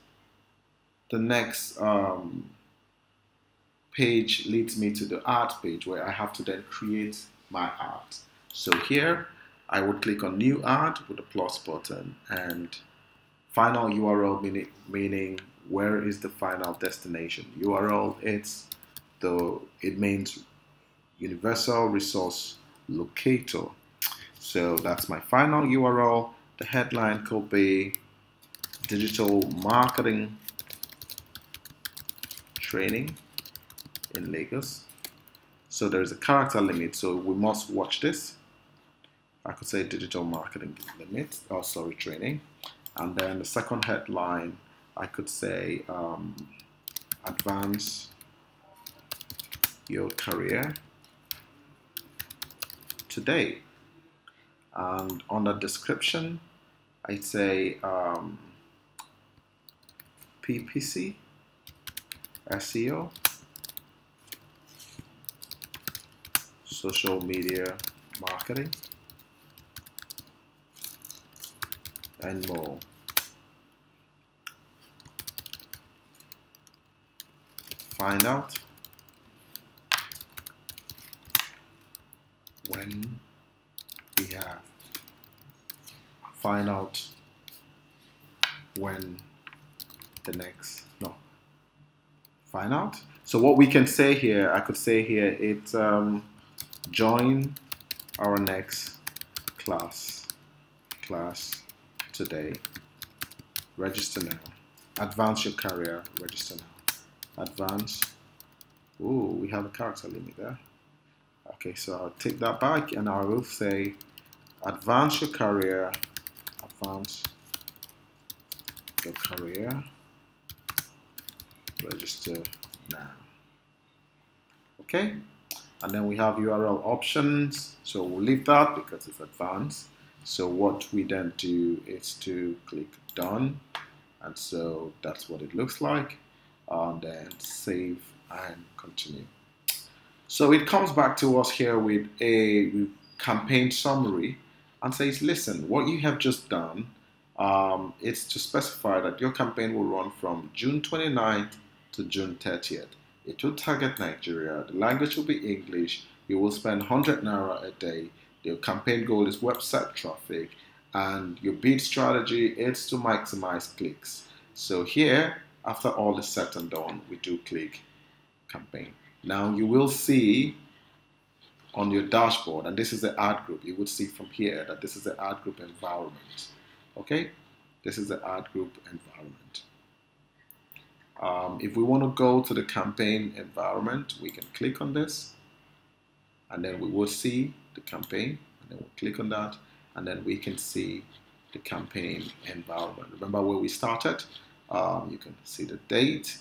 page leads me to the ad page where I have to then create my ad. So here I would click on new ad with the plus button, and final URL meaning where is the final destination. URL, it means universal resource locator. So that's my final URL. The headline could be digital marketing training in Lagos. So there's a character limit, so we must watch this. I could say digital marketing limit, training. And then the second headline, I could say advance your career today. And on the description, I'd say PPC SEO, social media marketing, and more. Find out when we have. Find out when the next. No. Find out. So what we can say here, I could say here, it's join our next class today. Register now. Advance your career. Register now. Advance. Ooh, we have a character limit there. Okay, so I'll take that back and I will say advance your career. Advance your career. Register now. Okay, and then we have URL options. So we'll leave that because it's advanced. So what we then do is to click done, and so that's what it looks like, and then save and continue. So it comes back to us here with a campaign summary and says, listen, what you have just done, it's to specify that your campaign will run from June 29th to June 30th. It will target Nigeria. The language will be English. You will spend 100 Naira a day. Your campaign goal is website traffic, and your bid strategy is to maximize clicks. So here, after all is said and done, we do click campaign. Now you will see on your dashboard, and this is the ad group, you would see from here that this is the ad group environment. Okay, this is the ad group environment. If we want to go to the campaign environment, we can click on this, and then we will see the campaign, and then we'll click on that, and then we can see the campaign environment. Remember where we started? You can see the date,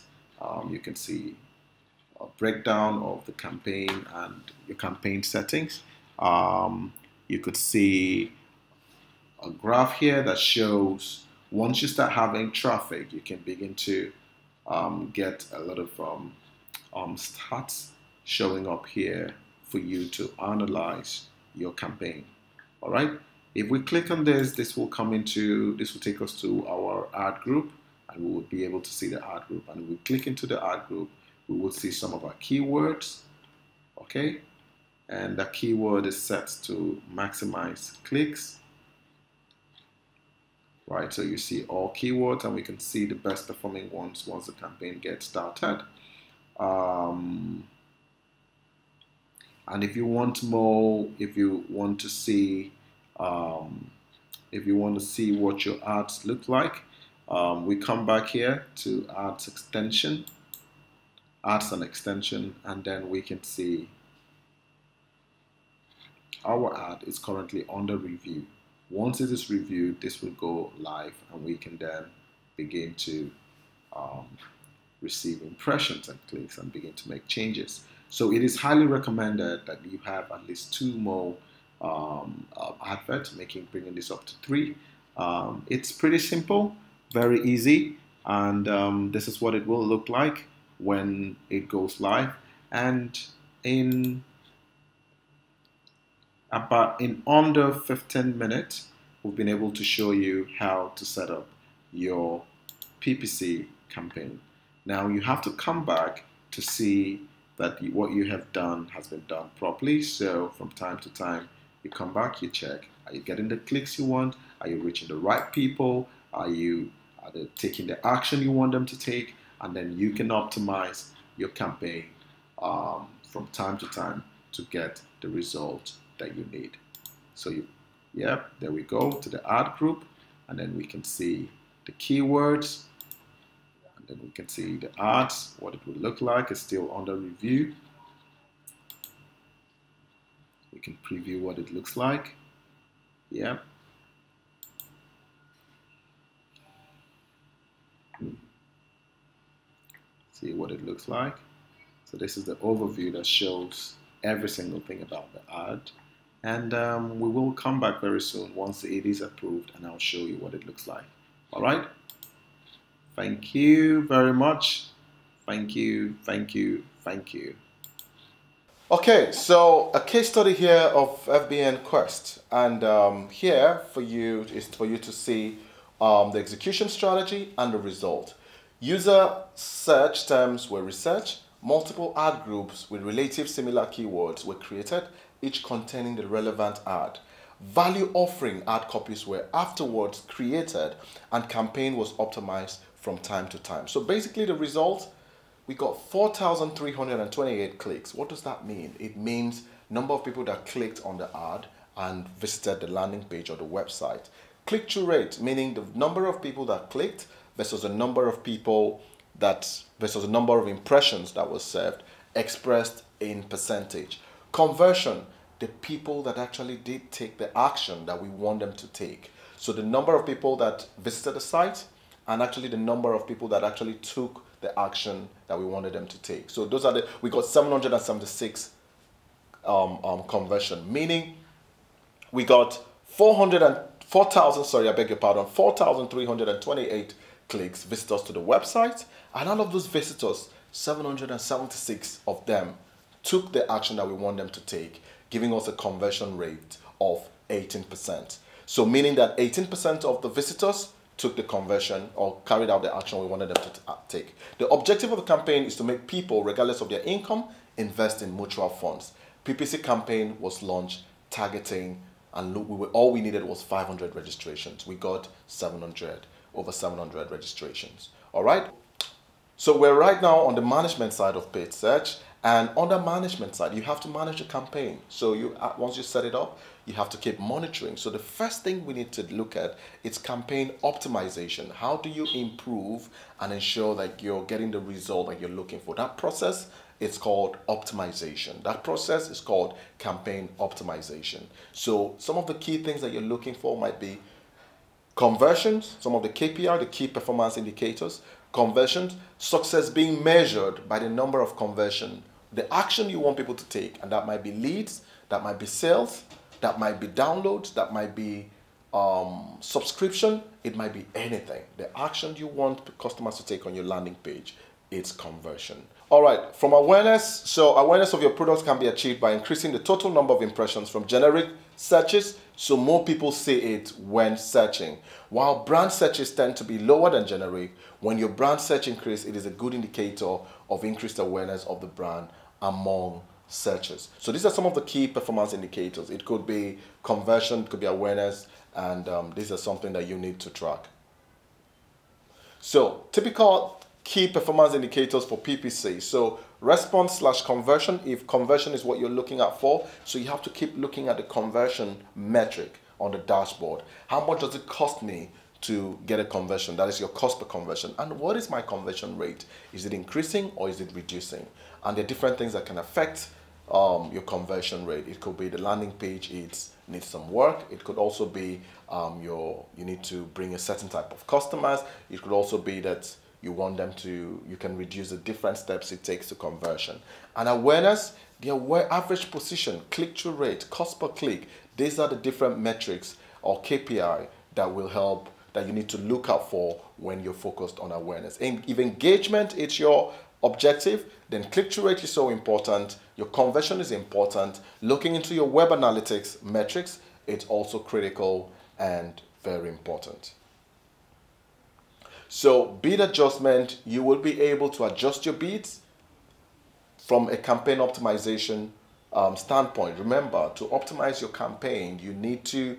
you can see a breakdown of the campaign and your campaign settings. You could see a graph here that shows once you start having traffic, you can begin to get a lot of stats showing up here for you to analyze your campaign. All right. If we click on this, this will take us to our ad group, and we will be able to see the ad group. And if we click into the ad group, we will see some of our keywords. Okay. And the keyword is set to maximize clicks. Right, so you see all keywords, and we can see the best performing ones once the campaign gets started. And if you want more, if you want to see what your ads look like, we come back here to ads and extension, and then we can see our ad is currently under review. Once it is reviewed, this will go live, and we can then begin to receive impressions and clicks and begin to make changes. So it is highly recommended that you have at least 2 more adverts, bringing this up to 3. It's pretty simple, very easy, and this is what it will look like when it goes live. And in under 15 minutes, we've been able to show you how to set up your PPC campaign. Now you have to come back to see that what you have done has been done properly. So from time to time, you come back, you check, are you getting the clicks you want? Are you reaching the right people? Are they taking the action you want them to take? And then you can optimize your campaign from time to time to get the result that you need. So there we go to the ad group, and then we can see the keywords, and then we can see the ads, what it would look like. It's still under review. We can preview what it looks like. See what it looks like. So this is the overview that shows every single thing about the ad. And we will come back very soon once it is approved, and I'll show you what it looks like. All right. Thank you very much. Thank you, thank you, thank you. Okay, so a case study here of FBN Quest, and here for you is for you to see the execution strategy and the result. User search terms were researched, multiple ad groups with relative similar keywords were created, each containing the relevant ad. Value offering ad copies were afterwards created, and campaign was optimized from time to time. So basically the result, we got 4,328 clicks. What does that mean? It means number of people that clicked on the ad and visited the landing page or the website. Click-through rate, meaning the number of people that clicked versus the number of people versus the number of impressions that was served, expressed in percentage. Conversion, the people that actually did take the action that we want them to take. So the number of people that visited the site and actually the number of people that actually took the action that we wanted them to take. So those are we got 776 conversion, meaning we got 4,328 clicks, visitors to the website, and out of those visitors, 776 of them took the action that we want them to take, giving us a conversion rate of 18%. So meaning that 18% of the visitors took the conversion or carried out the action we wanted them to take. The objective of the campaign is to make people, regardless of their income, invest in mutual funds. PPC campaign was launched targeting, and all we needed was 500 registrations. We got over 700 registrations. All right. So we're right now on the management side of paid search, and on the management side, you have to manage a campaign. So once you set it up, you have to keep monitoring. So the first thing we need to look at is campaign optimization. How do you improve and ensure that you're getting the result that you're looking for? That process is called optimization. That process is called campaign optimization. So some of the key things that you're looking for might be conversions, some of the KPI, the key performance indicators, conversions, success being measured by the number of conversion, the action you want people to take, and that might be leads, that might be sales, that might be downloads, that might be subscription, it might be anything. The action you want customers to take on your landing page, it's conversion. All right, from awareness, so awareness of your products can be achieved by increasing the total number of impressions from generic searches, so more people see it when searching. While brand searches tend to be lower than generic, when your brand search increases, it is a good indicator of increased awareness of the brand among searches. So these are some of the key performance indicators. It could be conversion, it could be awareness, and these are something that you need to track. So typical key performance indicators for PPC. So response/conversion, if conversion is what you're looking at for, so you have to keep looking at the conversion metric on the dashboard. How much does it cost me to get a conversion? That is your cost per conversion. And what is my conversion rate? Is it increasing or is it reducing? And there are different things that can affect your conversion rate. It could be the landing page, it needs some work. It could also be you need to bring a certain type of customers. It could also be that you want them to, you can reduce the different steps it takes to conversion. And awareness, the average position, click-through rate, cost per click, these are the different metrics or KPI that will help, that you need to look out for when you're focused on awareness. And if engagement is your objective, then click-through rate is so important, your conversion is important, looking into your web analytics metrics, it's also critical and very important. So bid adjustment, you will be able to adjust your bids from a campaign optimization standpoint. Remember, to optimize your campaign, you need to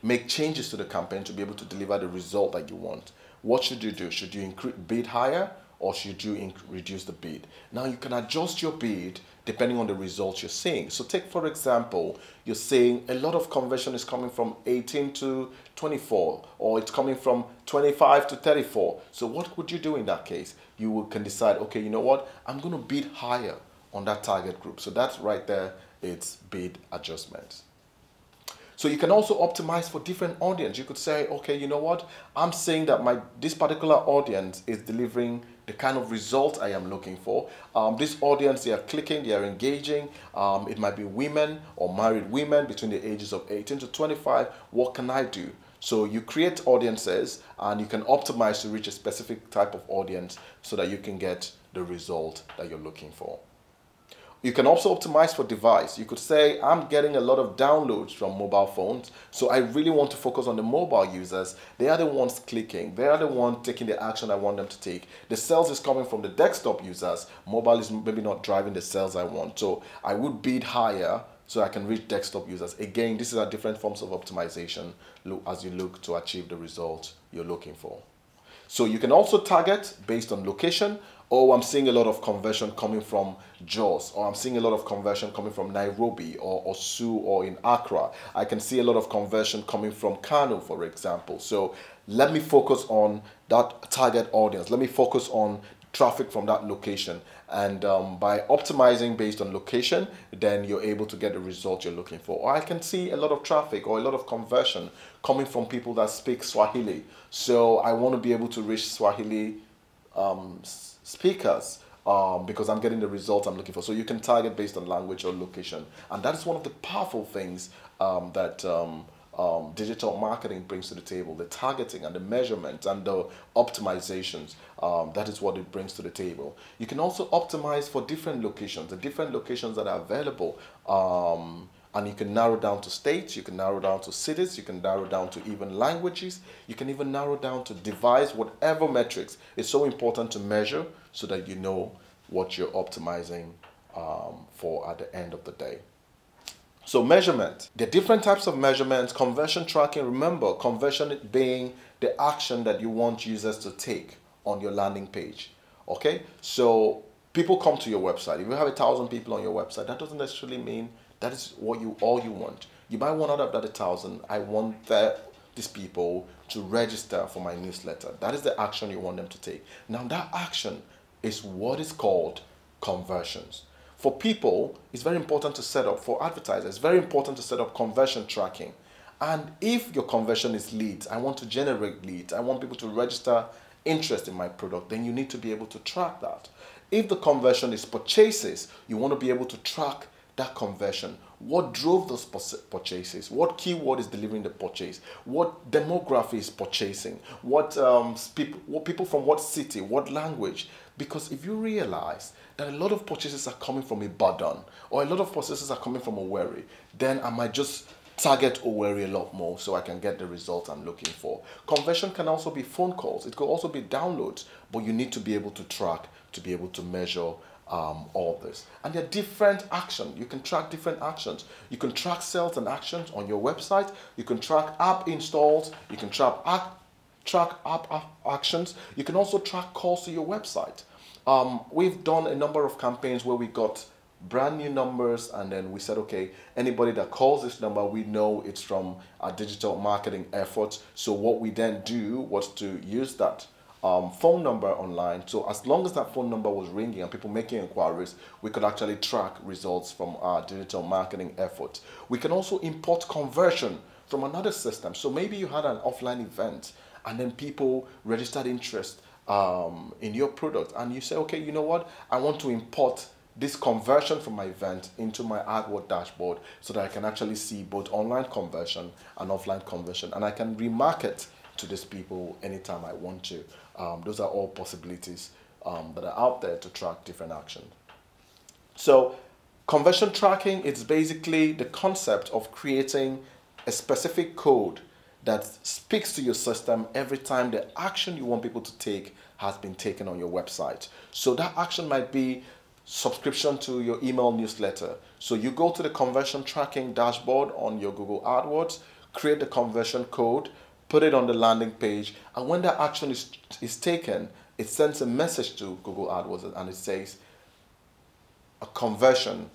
make changes to the campaign to be able to deliver the result that you want. What should you do? Should you bid higher, or should you reduce the bid? Now you can adjust your bid depending on the results you're seeing. So take, for example, you're saying a lot of conversion is coming from 18 to 24, or it's coming from 25 to 34. So what would you do in that case? You can decide, okay, you know what? I'm going to bid higher on that target group. So that's right there, it's bid adjustments. So you can also optimize for different audience. You could say, okay, you know what? I'm saying that this particular audience is delivering the kind of result I am looking for. This audience, they are clicking, they are engaging. It might be women or married women between the ages of 18 to 25. What can I do? So you create audiences and you can optimize to reach a specific type of audience so that you can get the result that you're looking for. You can also optimize for device. You could say, I'm getting a lot of downloads from mobile phones, so I really want to focus on the mobile users. They are the ones clicking. They are the ones taking the action I want them to take. The sales is coming from the desktop users. Mobile is maybe not driving the sales I want. So I would bid higher so I can reach desktop users. Again, these are different forms of optimization as you look to achieve the result you're looking for. So you can also target based on location. Oh, I'm seeing a lot of conversion coming from Jos, or I'm seeing a lot of conversion coming from Nairobi or Osu or in Accra. I can see a lot of conversion coming from Kano, for example. So let me focus on that target audience. Let me focus on traffic from that location. And by optimizing based on location, then you're able to get the result you're looking for. Or I can see a lot of traffic or a lot of conversion coming from people that speak Swahili. So I want to be able to reach Swahili speakers because I'm getting the result I'm looking for. So you can target based on language or location. And that is one of the powerful things that digital marketing brings to the table. The targeting and the measurement and the optimizations, that is what it brings to the table. You can also optimize for different locations, the different locations that are available. And you can narrow down to states, you can narrow down to cities, you can narrow down to even languages, you can even narrow down to device, whatever metrics. It's so important to measure so that you know what you're optimizing for at the end of the day. So measurement. There are different types of measurements. Conversion tracking, remember, conversion being the action that you want users to take on your landing page. Okay? So people come to your website. If you have 1,000 people on your website, that doesn't necessarily mean that is all you want. You might want out of that 1,000, I want these people to register for my newsletter. That is the action you want them to take. Now that action is what is called conversions. For people, it's very important to set up, for advertisers, it's very important to set up conversion tracking. And if your conversion is leads, I want to generate leads, I want people to register interest in my product, then you need to be able to track that. If the conversion is purchases, you want to be able to track that conversion. What drove those purchases? What keyword is delivering the purchase? What demography is purchasing? What people from what city? What language? Because if you realize that a lot of purchases are coming from Ibadan or a lot of purchases are coming from Owerri, then I might just target Owerri a lot more so I can get the result I'm looking for. Conversion can also be phone calls. It could also be downloads, but you need to be able to track, to be able to measure all this. And there are different actions. You can track different actions. You can track sales and actions on your website. You can track app installs. You can track app actions. You can also track calls to your website. We've done a number of campaigns where we got brand new numbers and then we said, okay, anybody that calls this number, we know it's from our digital marketing efforts. So what we then do was to use that phone number online. So as long as that phone number was ringing and people making inquiries, we could actually track results from our digital marketing efforts. We can also import conversion from another system. So maybe you had an offline event and then people registered interest in your product, and you say, okay, you know what, I want to import this conversion from my event into my AdWords dashboard so that I can actually see both online conversion and offline conversion, and I can remarket to these people anytime I want to. Those are all possibilities that are out there to track different actions. So conversion tracking is basically the concept of creating a specific code that speaks to your system every time the action you want people to take has been taken on your website. So that action might be subscription to your email newsletter. So you go to the conversion tracking dashboard on your Google AdWords, create the conversion code, put it on the landing page, and when that action is taken, it sends a message to Google AdWords and it says a conversion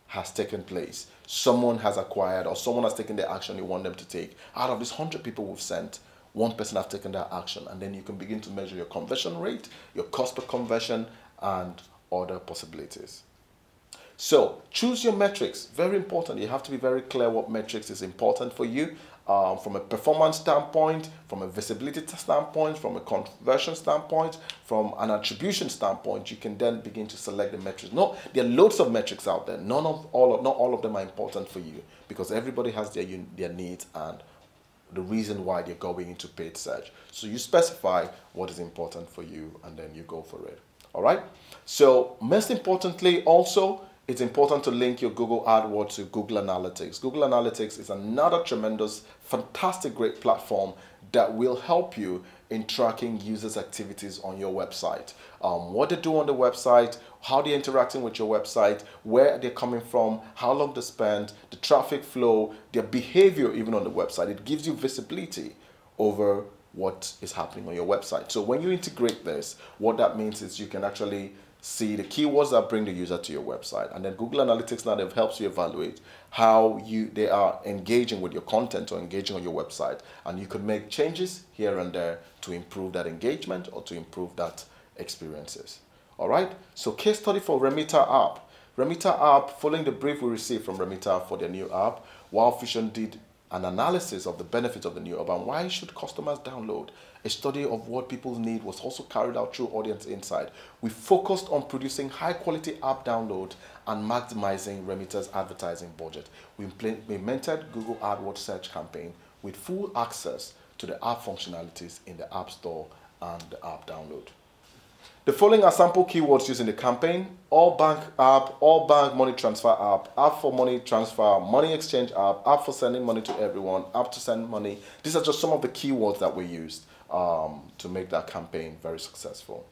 has taken place. Someone has acquired or someone has taken the action you want them to take. Out of these 100 people we've sent, one person has taken that action, and then you can begin to measure your conversion rate, your cost per conversion, and other possibilities. So choose your metrics. Very important. You have to be very clear what metrics is important for you. From a performance standpoint, from a visibility standpoint, from a conversion standpoint, from an attribution standpoint, you can then begin to select the metrics. No, there are loads of metrics out there. Not all of them are important for you, because everybody has their needs and the reason why they're going into paid search. So you specify what is important for you and then you go for it. All right. So most importantly, also, it's important to link your Google AdWords to Google Analytics. Google Analytics is another tremendous, fantastic, great platform that will help you in tracking users' activities on your website. What they do on the website, how they're interacting with your website, where they're coming from, how long they spend, the traffic flow, their behavior even on the website. It gives you visibility over what is happening on your website. So when you integrate this, what that means is you can actually see the keywords that bring the user to your website, and then Google Analytics now helps you evaluate how they are engaging with your content or engaging on your website, and you can make changes here and there to improve that engagement or to improve that experiences. All right, so case study for Remitter app. Remitter app, following the brief we received from Remitter for their new app, WildFusion did an analysis of the benefits of the new app and why should customers download. A study of what people need was also carried out through Audience Insight. We focused on producing high quality app download and maximizing Remitter's advertising budget. We implemented Google AdWords search campaign with full access to the app functionalities in the App Store and the app download. The following are sample keywords used in the campaign: all bank app, all bank money transfer app for money transfer, money exchange app for sending money to everyone, app to send money. These are just some of the keywords that we used to make that campaign very successful.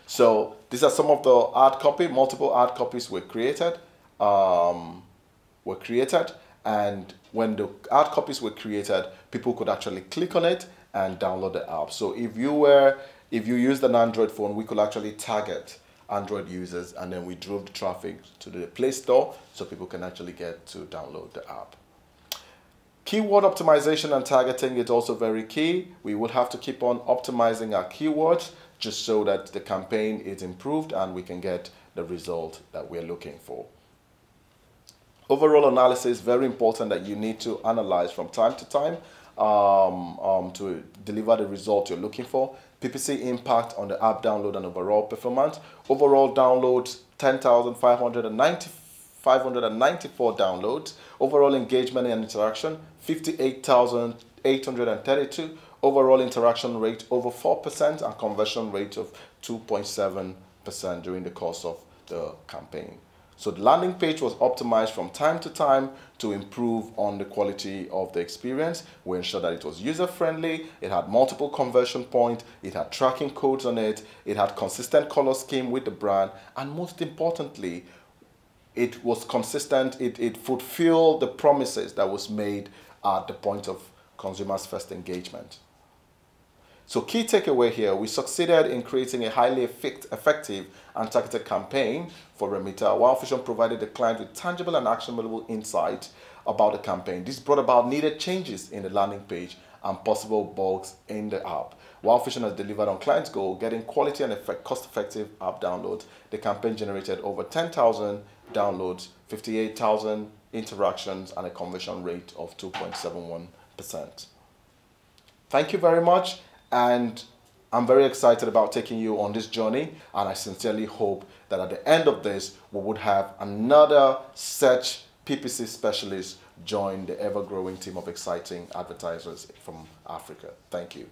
So these are some of the ad copy. Multiple ad copies were created. And when the ad copies were created, people could actually click on it and download the app. So if you used an Android phone, we could actually target Android users, and then we drove the traffic to the Play Store so people can actually get to download the app. Keyword optimization and targeting is also very key. We would have to keep on optimizing our keywords just so that the campaign is improved and we can get the result that we're looking for. Overall analysis, very important that you need to analyze from time to time to deliver the result you're looking for. PPC impact on the app download and overall performance. Overall downloads, 10,594 downloads. Overall engagement and interaction, 58,832. Overall interaction rate over 4% and conversion rate of 2.7% during the course of the campaign. So the landing page was optimized from time to time to improve on the quality of the experience. We ensured that it was user-friendly, it had multiple conversion points, it had tracking codes on it, it had consistent color scheme with the brand, and most importantly, it was consistent, it fulfilled the promises that was made at the point of consumers' first engagement. So key takeaway here, we succeeded in creating a highly effective and targeted campaign for Remitter. WildFusion provided the client with tangible and actionable insight about the campaign. This brought about needed changes in the landing page and possible bugs in the app. WildFusion has delivered on client's goal, getting quality and cost-effective app downloads. The campaign generated over 10,000 downloads, 58,000 interactions, and a conversion rate of 2.71%. Thank you very much. And I'm very excited about taking you on this journey, and I sincerely hope that at the end of this, we would have another search PPC specialist join the ever-growing team of exciting advertisers from Africa. Thank you.